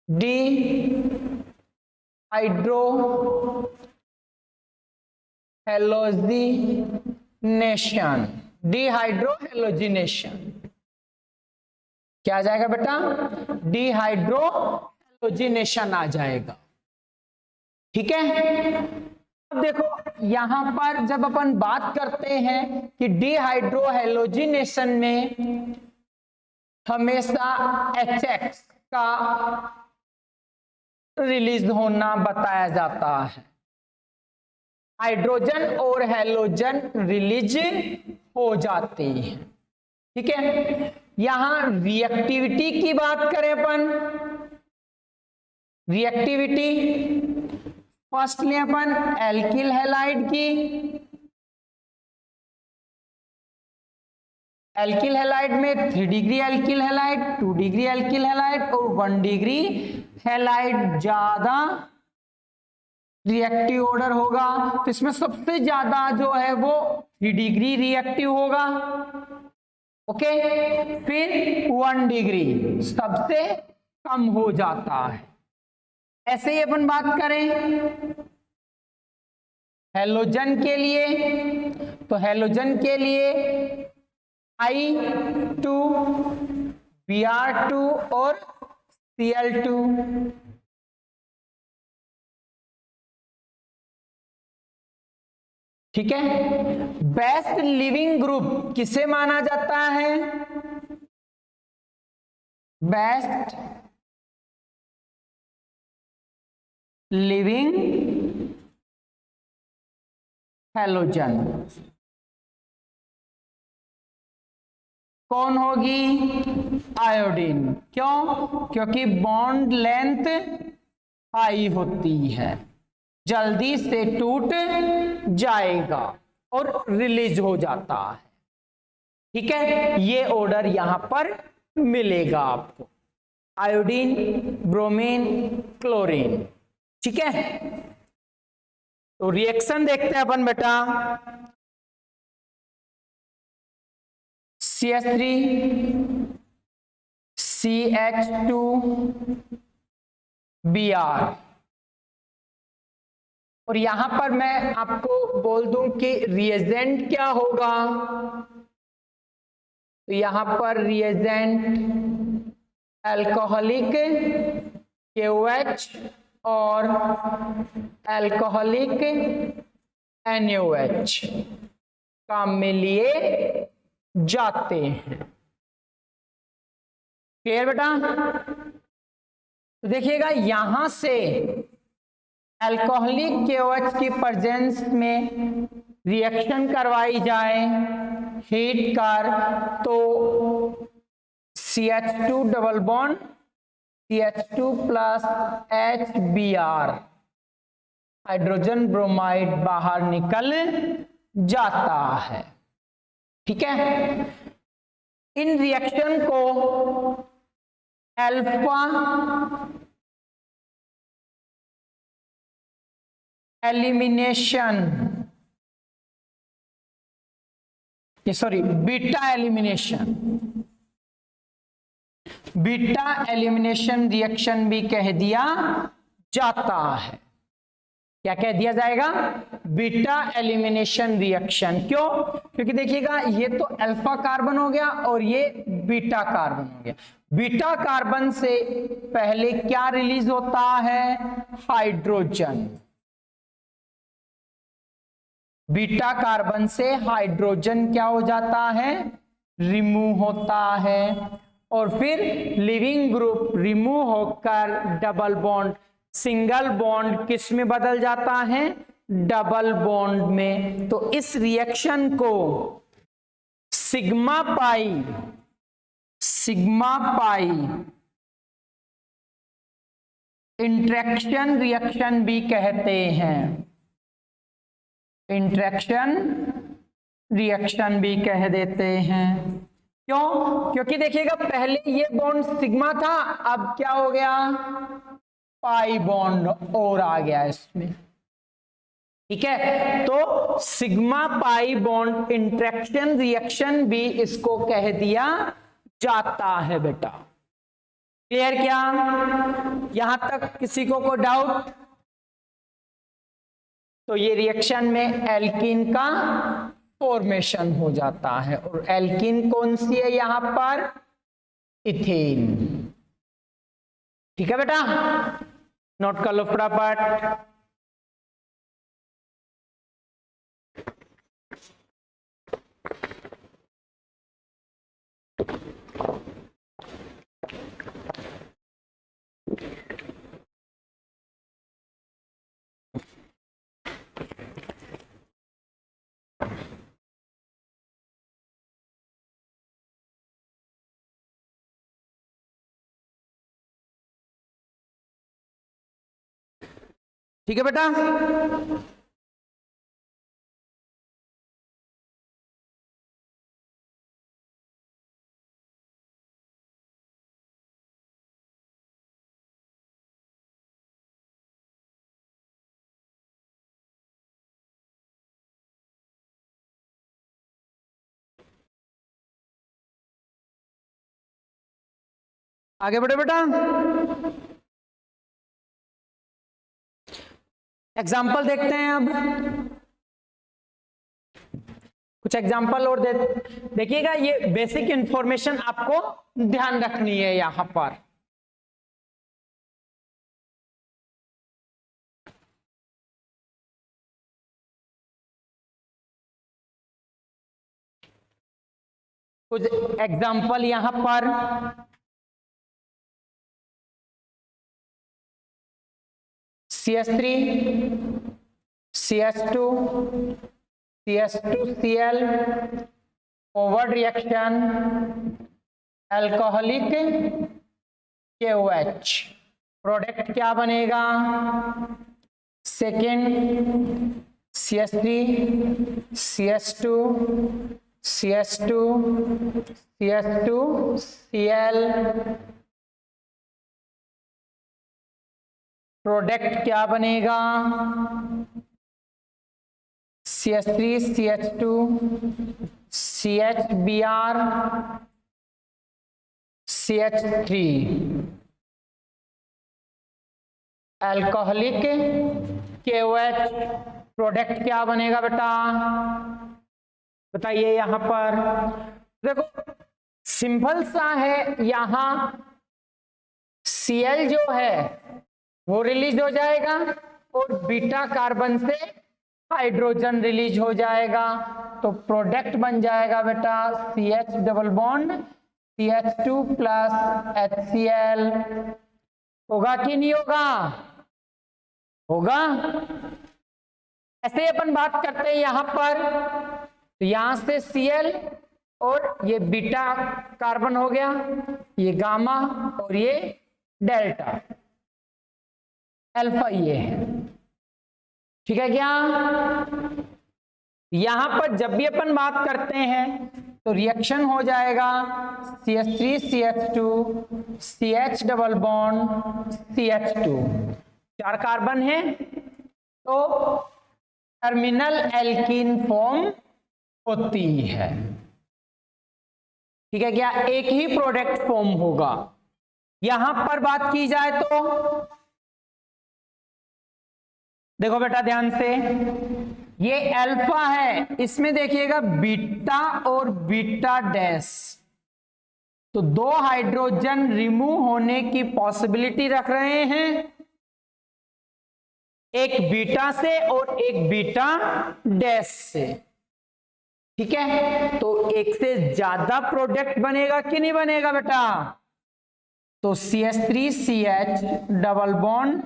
डिहाइड्रोहेलोजिनेशन क्या आ जाएगा बेटा? डिहाइड्रोहेलोजिनेशन हेलोजिनेशन आ जाएगा। ठीक है, अब देखो यहां पर जब अपन बात करते हैं कि डिहाइड्रोहेलोजिनेशन में हमेशा HX का रिलीज होना बताया जाता है, हाइड्रोजन और हेलोजन रिलीज हो जाते हैं। ठीक है, यहां रिएक्टिविटी की बात करें अपन, रिएक्टिविटी फर्स्ट लें अपन एल्किल हैलाइड की, एल्किल हैलाइड में 3 degree alkyl halide, 2 degree alkyl halide और 1 डिग्री हैलाइड ज्यादा रिएक्टिव ऑर्डर होगा। तो इसमें सबसे ज्यादा जो है वो 3 डिग्री रिएक्टिव होगा। ओके, फिर 1 डिग्री सबसे कम हो जाता है। ऐसे ही अपन बात करें हेलोजन के लिए, तो हेलोजन के लिए I2, Br2 और Cl2। ठीक है, बेस्ट लिविंग ग्रुप किसे माना जाता है? बेस्ट लिविंग हेलोजन कौन होगी? आयोडीन। क्यों? क्योंकि बॉन्ड लेंथ हाई होती है, जल्दी से टूट जाएगा और रिलीज हो जाता है। ठीक है, ये ऑर्डर यहां पर मिलेगा आपको, आयोडीन, ब्रोमीन, क्लोरीन। ठीक है, तो रिएक्शन देखते हैं अपन बेटा। CH3 CH2 Br, और यहां पर मैं आपको बोल दूं कि रिएजेंट क्या होगा। तो यहां पर रिएजेंट अल्कोहलिक KOH और अल्कोहलिक NaOH काम में लिए जाते हैं। क्लियर बेटा? तो देखिएगा यहां से अल्कोहलिक KOH की प्रेजेंस में रिएक्शन करवाई जाए हीट कर, तो CH2 double bond CH2 plus HBr hydrogen bromide बाहर निकल जाता है। ठीक है, इन रिएक्शन को alpha elimination, sorry beta elimination, beta elimination reaction भी कह दिया जाता है। क्या कह दिया जाएगा? Beta elimination reaction. क्यों? क्योंकि देखिएगा ये तो अल्फा कार्बन हो गया और ये बीटा कार्बन हो गया। बीटा कार्बन से पहले क्या रिलीज होता है? हाइड्रोजन। बीटा कार्बन से हाइड्रोजन क्या हो जाता है? रिमूव होता है, और फिर लिविंग ग्रुप रिमूव होकर डबल बॉन्ड, सिंगल बॉन्ड किस में बदल जाता है? डबल बॉन्ड में। तो इस रिएक्शन को सिग्मा पाई इंटरेक्शन रिएक्शन भी कहते हैं, इंटरेक्शन रिएक्शन भी कह देते हैं। क्यों? क्योंकि देखिएगा पहले ये बॉन्ड सिग्मा था, अब क्या हो गया? पाई बॉन्ड और आ गया इसमें। ठीक है, तो sigma pi bond interaction reaction भी इसको कह दिया जाता है बेटा। क्लियर? क्या यहां तक किसी को डाउट? तो ये रिएक्शन में एल्कीन का फॉर्मेशन हो जाता है, और एल्कीन कौन सी है यहां पर? इथेन। ठीक है बेटा, नोट कर लो फटाफट। ठीक है बेटा, आगे बढ़े बेटा। एग्जाम्पल देखते हैं अब, कुछ एग्जाम्पल और देखिएगा। ये बेसिक इंफॉर्मेशन आपको ध्यान रखनी है यहां पर। कुछ एग्जाम्पल यहां पर, CH3 CH2 CH2Cl forward reaction alcoholic KOH, product क्या बनेगा? Second CH3 CH2 CH2 CH2Cl, product क्या बनेगा? CH3 CH2 CHBr CH3, alcoholic KOH, product क्या बनेगा बेटा? बताइए यहां पर। देखो सिंपल सा है, यहां Cl जो है वो रिलीज हो जाएगा और बीटा कार्बन से हाइड्रोजन रिलीज हो जाएगा, तो प्रोडक्ट बन जाएगा बेटा CH double bond CH2 plus HCl। होगा कि नहीं होगा? होगा। ऐसे अपन बात करते हैं यहां पर, तो यहां से Cl और ये बीटा कार्बन हो गया, ये गामा और ये डेल्टा, अल्फा ये है। ठीक है क्या? यहां पर जब भी अपन बात करते हैं तो रिएक्शन हो जाएगा CH3 CH2 CH double bond CH2, 4 carbon है तो टर्मिनल एल्कीन फॉर्म होती है। ठीक है क्या? एक ही प्रोडक्ट फॉर्म होगा। यहां पर बात की जाए तो देखो बेटा ध्यान से, ये अल्फा है, इसमें देखिएगा बीटा और बीटा डैश, तो 2 हाइड्रोजन रिमूव होने की पॉसिबिलिटी रख रहे हैं, एक बीटा से और एक बीटा डैश से। ठीक है, तो एक से ज्यादा प्रोडक्ट बनेगा कि नहीं बनेगा बेटा? तो CH3 CH double bond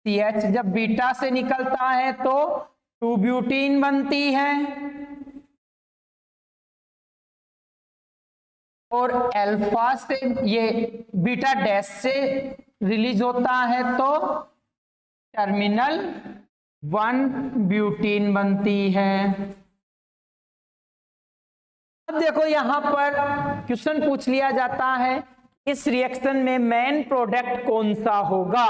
CH जब बीटा से निकलता है तो 2 ब्यूटीन बनती है, और अल्फा से ये बीटा डैश से रिलीज होता है तो टर्मिनल 1 ब्यूटीन बनती है। अब देखो यहां पर क्वेश्चन पूछ लिया जाता है, इस रिएक्शन में मेन प्रोडक्ट कौन सा होगा?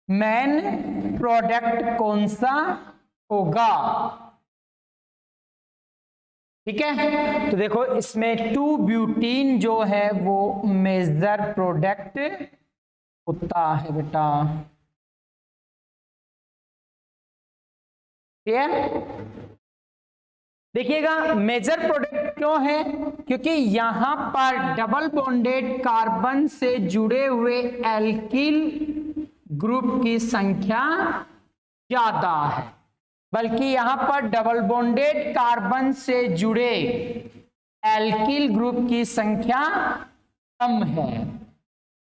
मेन प्रोडक्ट कौन सा होगा? ठीक है, तो देखो इसमें 2 ब्यूटीन जो है वो मेजर प्रोडक्ट होता है बेटा। ठीक है, देखिएगा मेजर प्रोडक्ट क्यों है? क्योंकि यहां पर डबल बॉन्डेड कार्बन से जुड़े हुए एल्किल ग्रुप की संख्या ज्यादा है, बल्कि यहां पर डबल बॉन्डेड कार्बन से जुड़े एल्किल ग्रुप की संख्या कम है।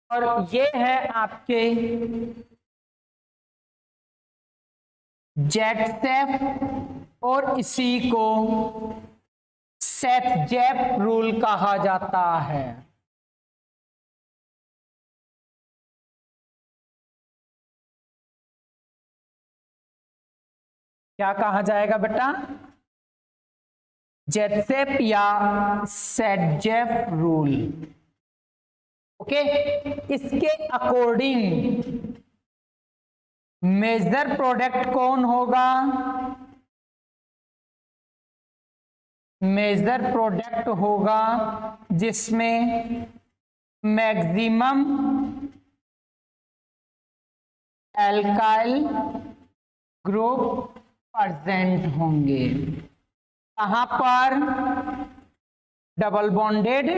और ये है आपके जेटसेफ और इसी को सेथ-जेप रूल कहा जाता है। क्या कहा जाएगा बेटा? जेटसेप या सेथ-जेप रूल। ओके, इसके अकॉर्डिंग मेजर प्रोडक्ट कौन होगा? मेजर प्रोडक्ट होगा जिसमें मैक्सिमम एल्काइल ग्रुप प्रेजेंट होंगे। कहां पर? डबल बॉन्डेड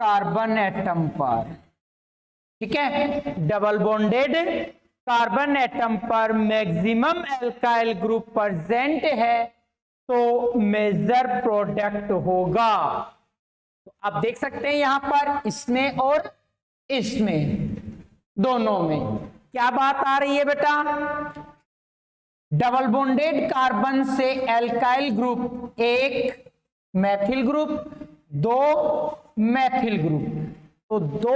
कार्बन एटम पर। ठीक है, डबल बॉन्डेड कार्बन एटम पर मैक्सिमम एल्काइल ग्रुप प्रेजेंट है तो मेजर प्रोडक्ट होगा। तो आप देख सकते हैं यहां पर इसमें और इसमें, दोनों में क्या बात आ रही है बेटा? डबल बॉन्डेड कार्बन से एल्काइल ग्रुप, एक मैथिल ग्रुप, दो मैथिल ग्रुप, तो दो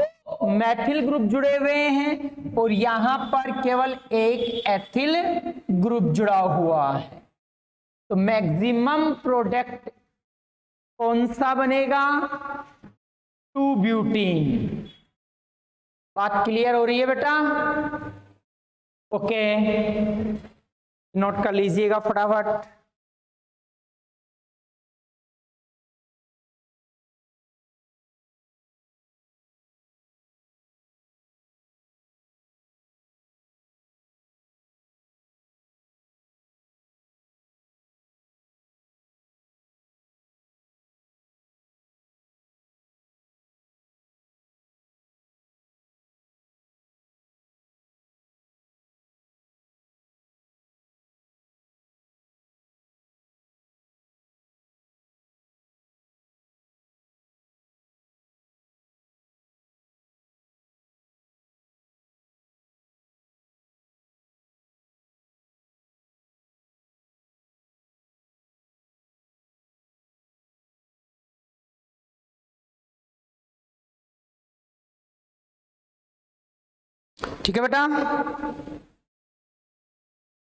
मैथिल ग्रुप जुड़े हुए हैं और यहां पर केवल एक एथिल ग्रुप जुड़ा हुआ है। तो मैक्सिमम प्रोडक्ट कौन सा बनेगा? 2 ब्यूटीन। बात क्लियर हो रही है बेटा? ओके, नोट कर लीजिएगा फटाफट। ठीक है बेटा,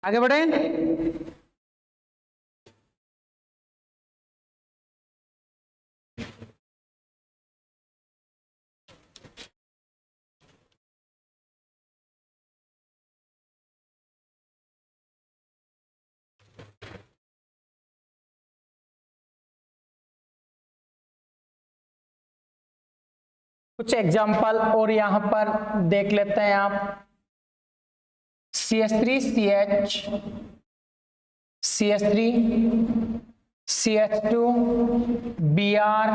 आगे बढ़े। कुछ एग्जाम्पल और यहां पर देख लेते हैं आप। CH3CH, CH3, CH2, Br,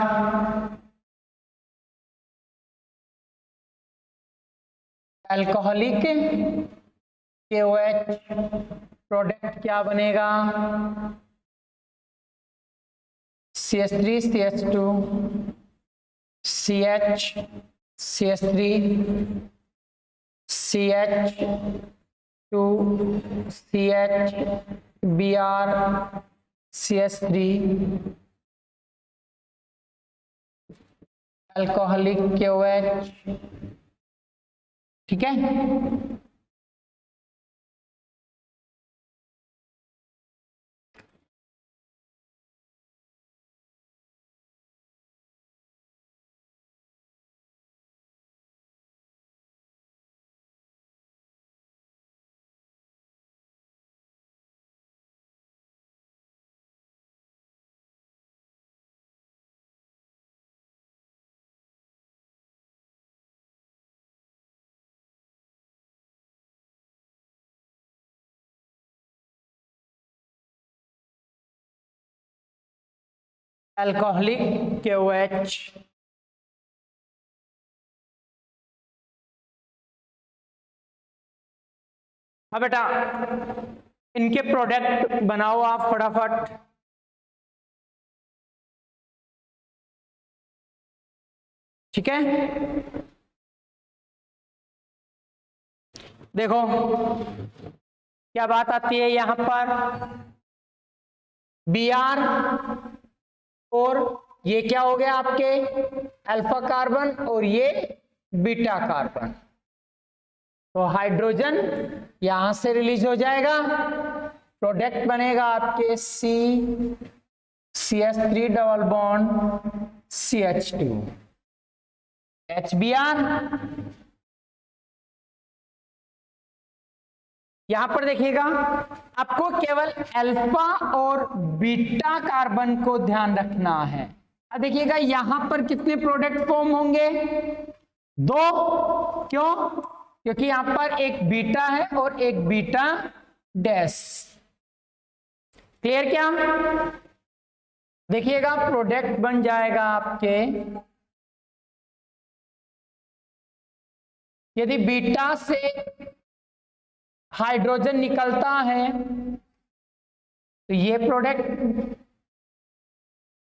alcoholic KOH product क्या बनेगा? CH3, CH2, CH, CH3, CH2, CH, Br, CH3, alcoholic KOH। ठीक है, अल्कोहलिक KOH। अब बेटा इनके प्रोडक्ट बनाओ आप फटाफट। ठीक है, देखो क्या बात आती है यहां पर, Br और ये क्या हो गया आपके अल्फा कार्बन और ये बीटा कार्बन, तो हाइड्रोजन यहां से रिलीज हो जाएगा, प्रोडक्ट बनेगा आपके CH3 double bond CH2 HBr। यहां पर देखिएगा आपको केवल अल्फा और बीटा कार्बन को ध्यान रखना है। अब देखिएगा यहां पर कितने प्रोडक्ट फॉर्म होंगे, 2। क्यों? क्योंकि यहां पर एक बीटा है और एक बीटा डैश। क्लियर क्या? देखिएगा प्रोडक्ट बन जाएगा आपके, यदि बीटा से हाइड्रोजन निकलता है तो ये प्रोडक्ट,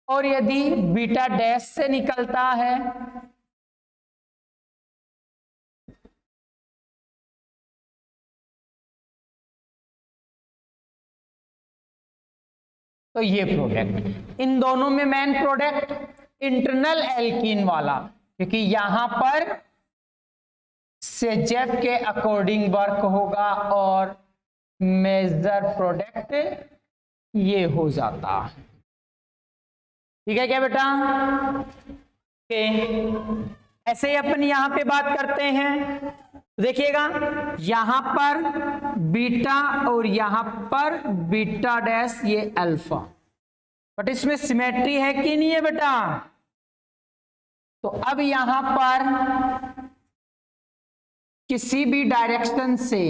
और यदि बीटा डैश से निकलता है तो ये प्रोडक्ट। इन दोनों में मेन प्रोडक्ट इंटरनल एल्कीन वाला, क्योंकि यहां पर सेजेफ के अकॉर्डिंग वर्क होगा और मेजर प्रोडक्ट ये हो जाता है। ठीक है क्या बेटा? ऐसे ही अपन यहां पे बात करते हैं, देखिएगा यहां पर बीटा और यहां पर बीटा डैश ये अल्फा, बट इसमें सिमेट्री है कि नहीं है बेटा? तो अब यहां पर किसी भी डायरेक्शन से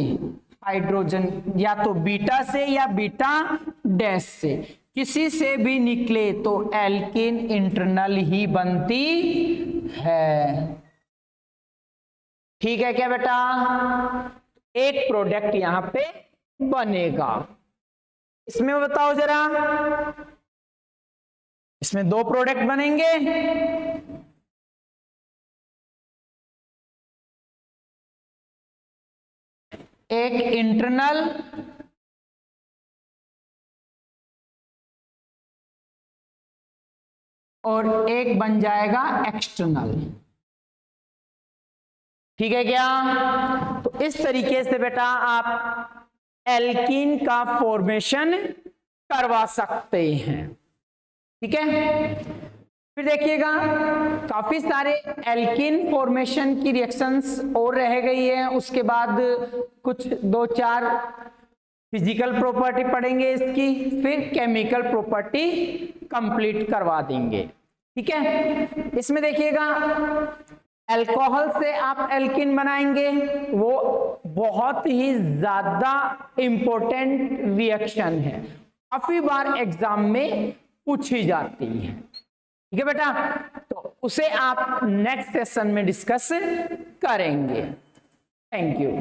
हाइड्रोजन या तो बीटा से या बीटा डैश से किसी से भी निकले तो एल्केन इंटरनल ही बनती है। ठीक है क्या बेटा? एक प्रोडक्ट यहां पे बनेगा। इसमें बताओ जरा, इसमें 2 प्रोडक्ट बनेंगे, एक इंटरनल और एक बन जाएगा एक्सटर्नल। ठीक है क्या? तो इस तरीके से बेटा आप एल्कीन का फॉर्मेशन करवा सकते हैं। ठीक है, फिर देखिएगा काफी सारे एल्कीन फॉर्मेशन की रिएक्शंस और रह गई है, उसके बाद कुछ 2-4 फिजिकल प्रॉपर्टी पढ़ेंगे इसकी, फिर केमिकल प्रॉपर्टी कंप्लीट करवा देंगे। ठीक है, इसमें देखिएगा अल्कोहल से आप एल्कीन बनाएंगे, वो बहुत ही ज्यादा इंपॉर्टेंट रिएक्शन है, काफी बार एग्जाम में पूछी जाती है। ठीक है बेटा, तो उसे आप नेक्स्ट सेशन में डिस्कस करेंगे। Thank you.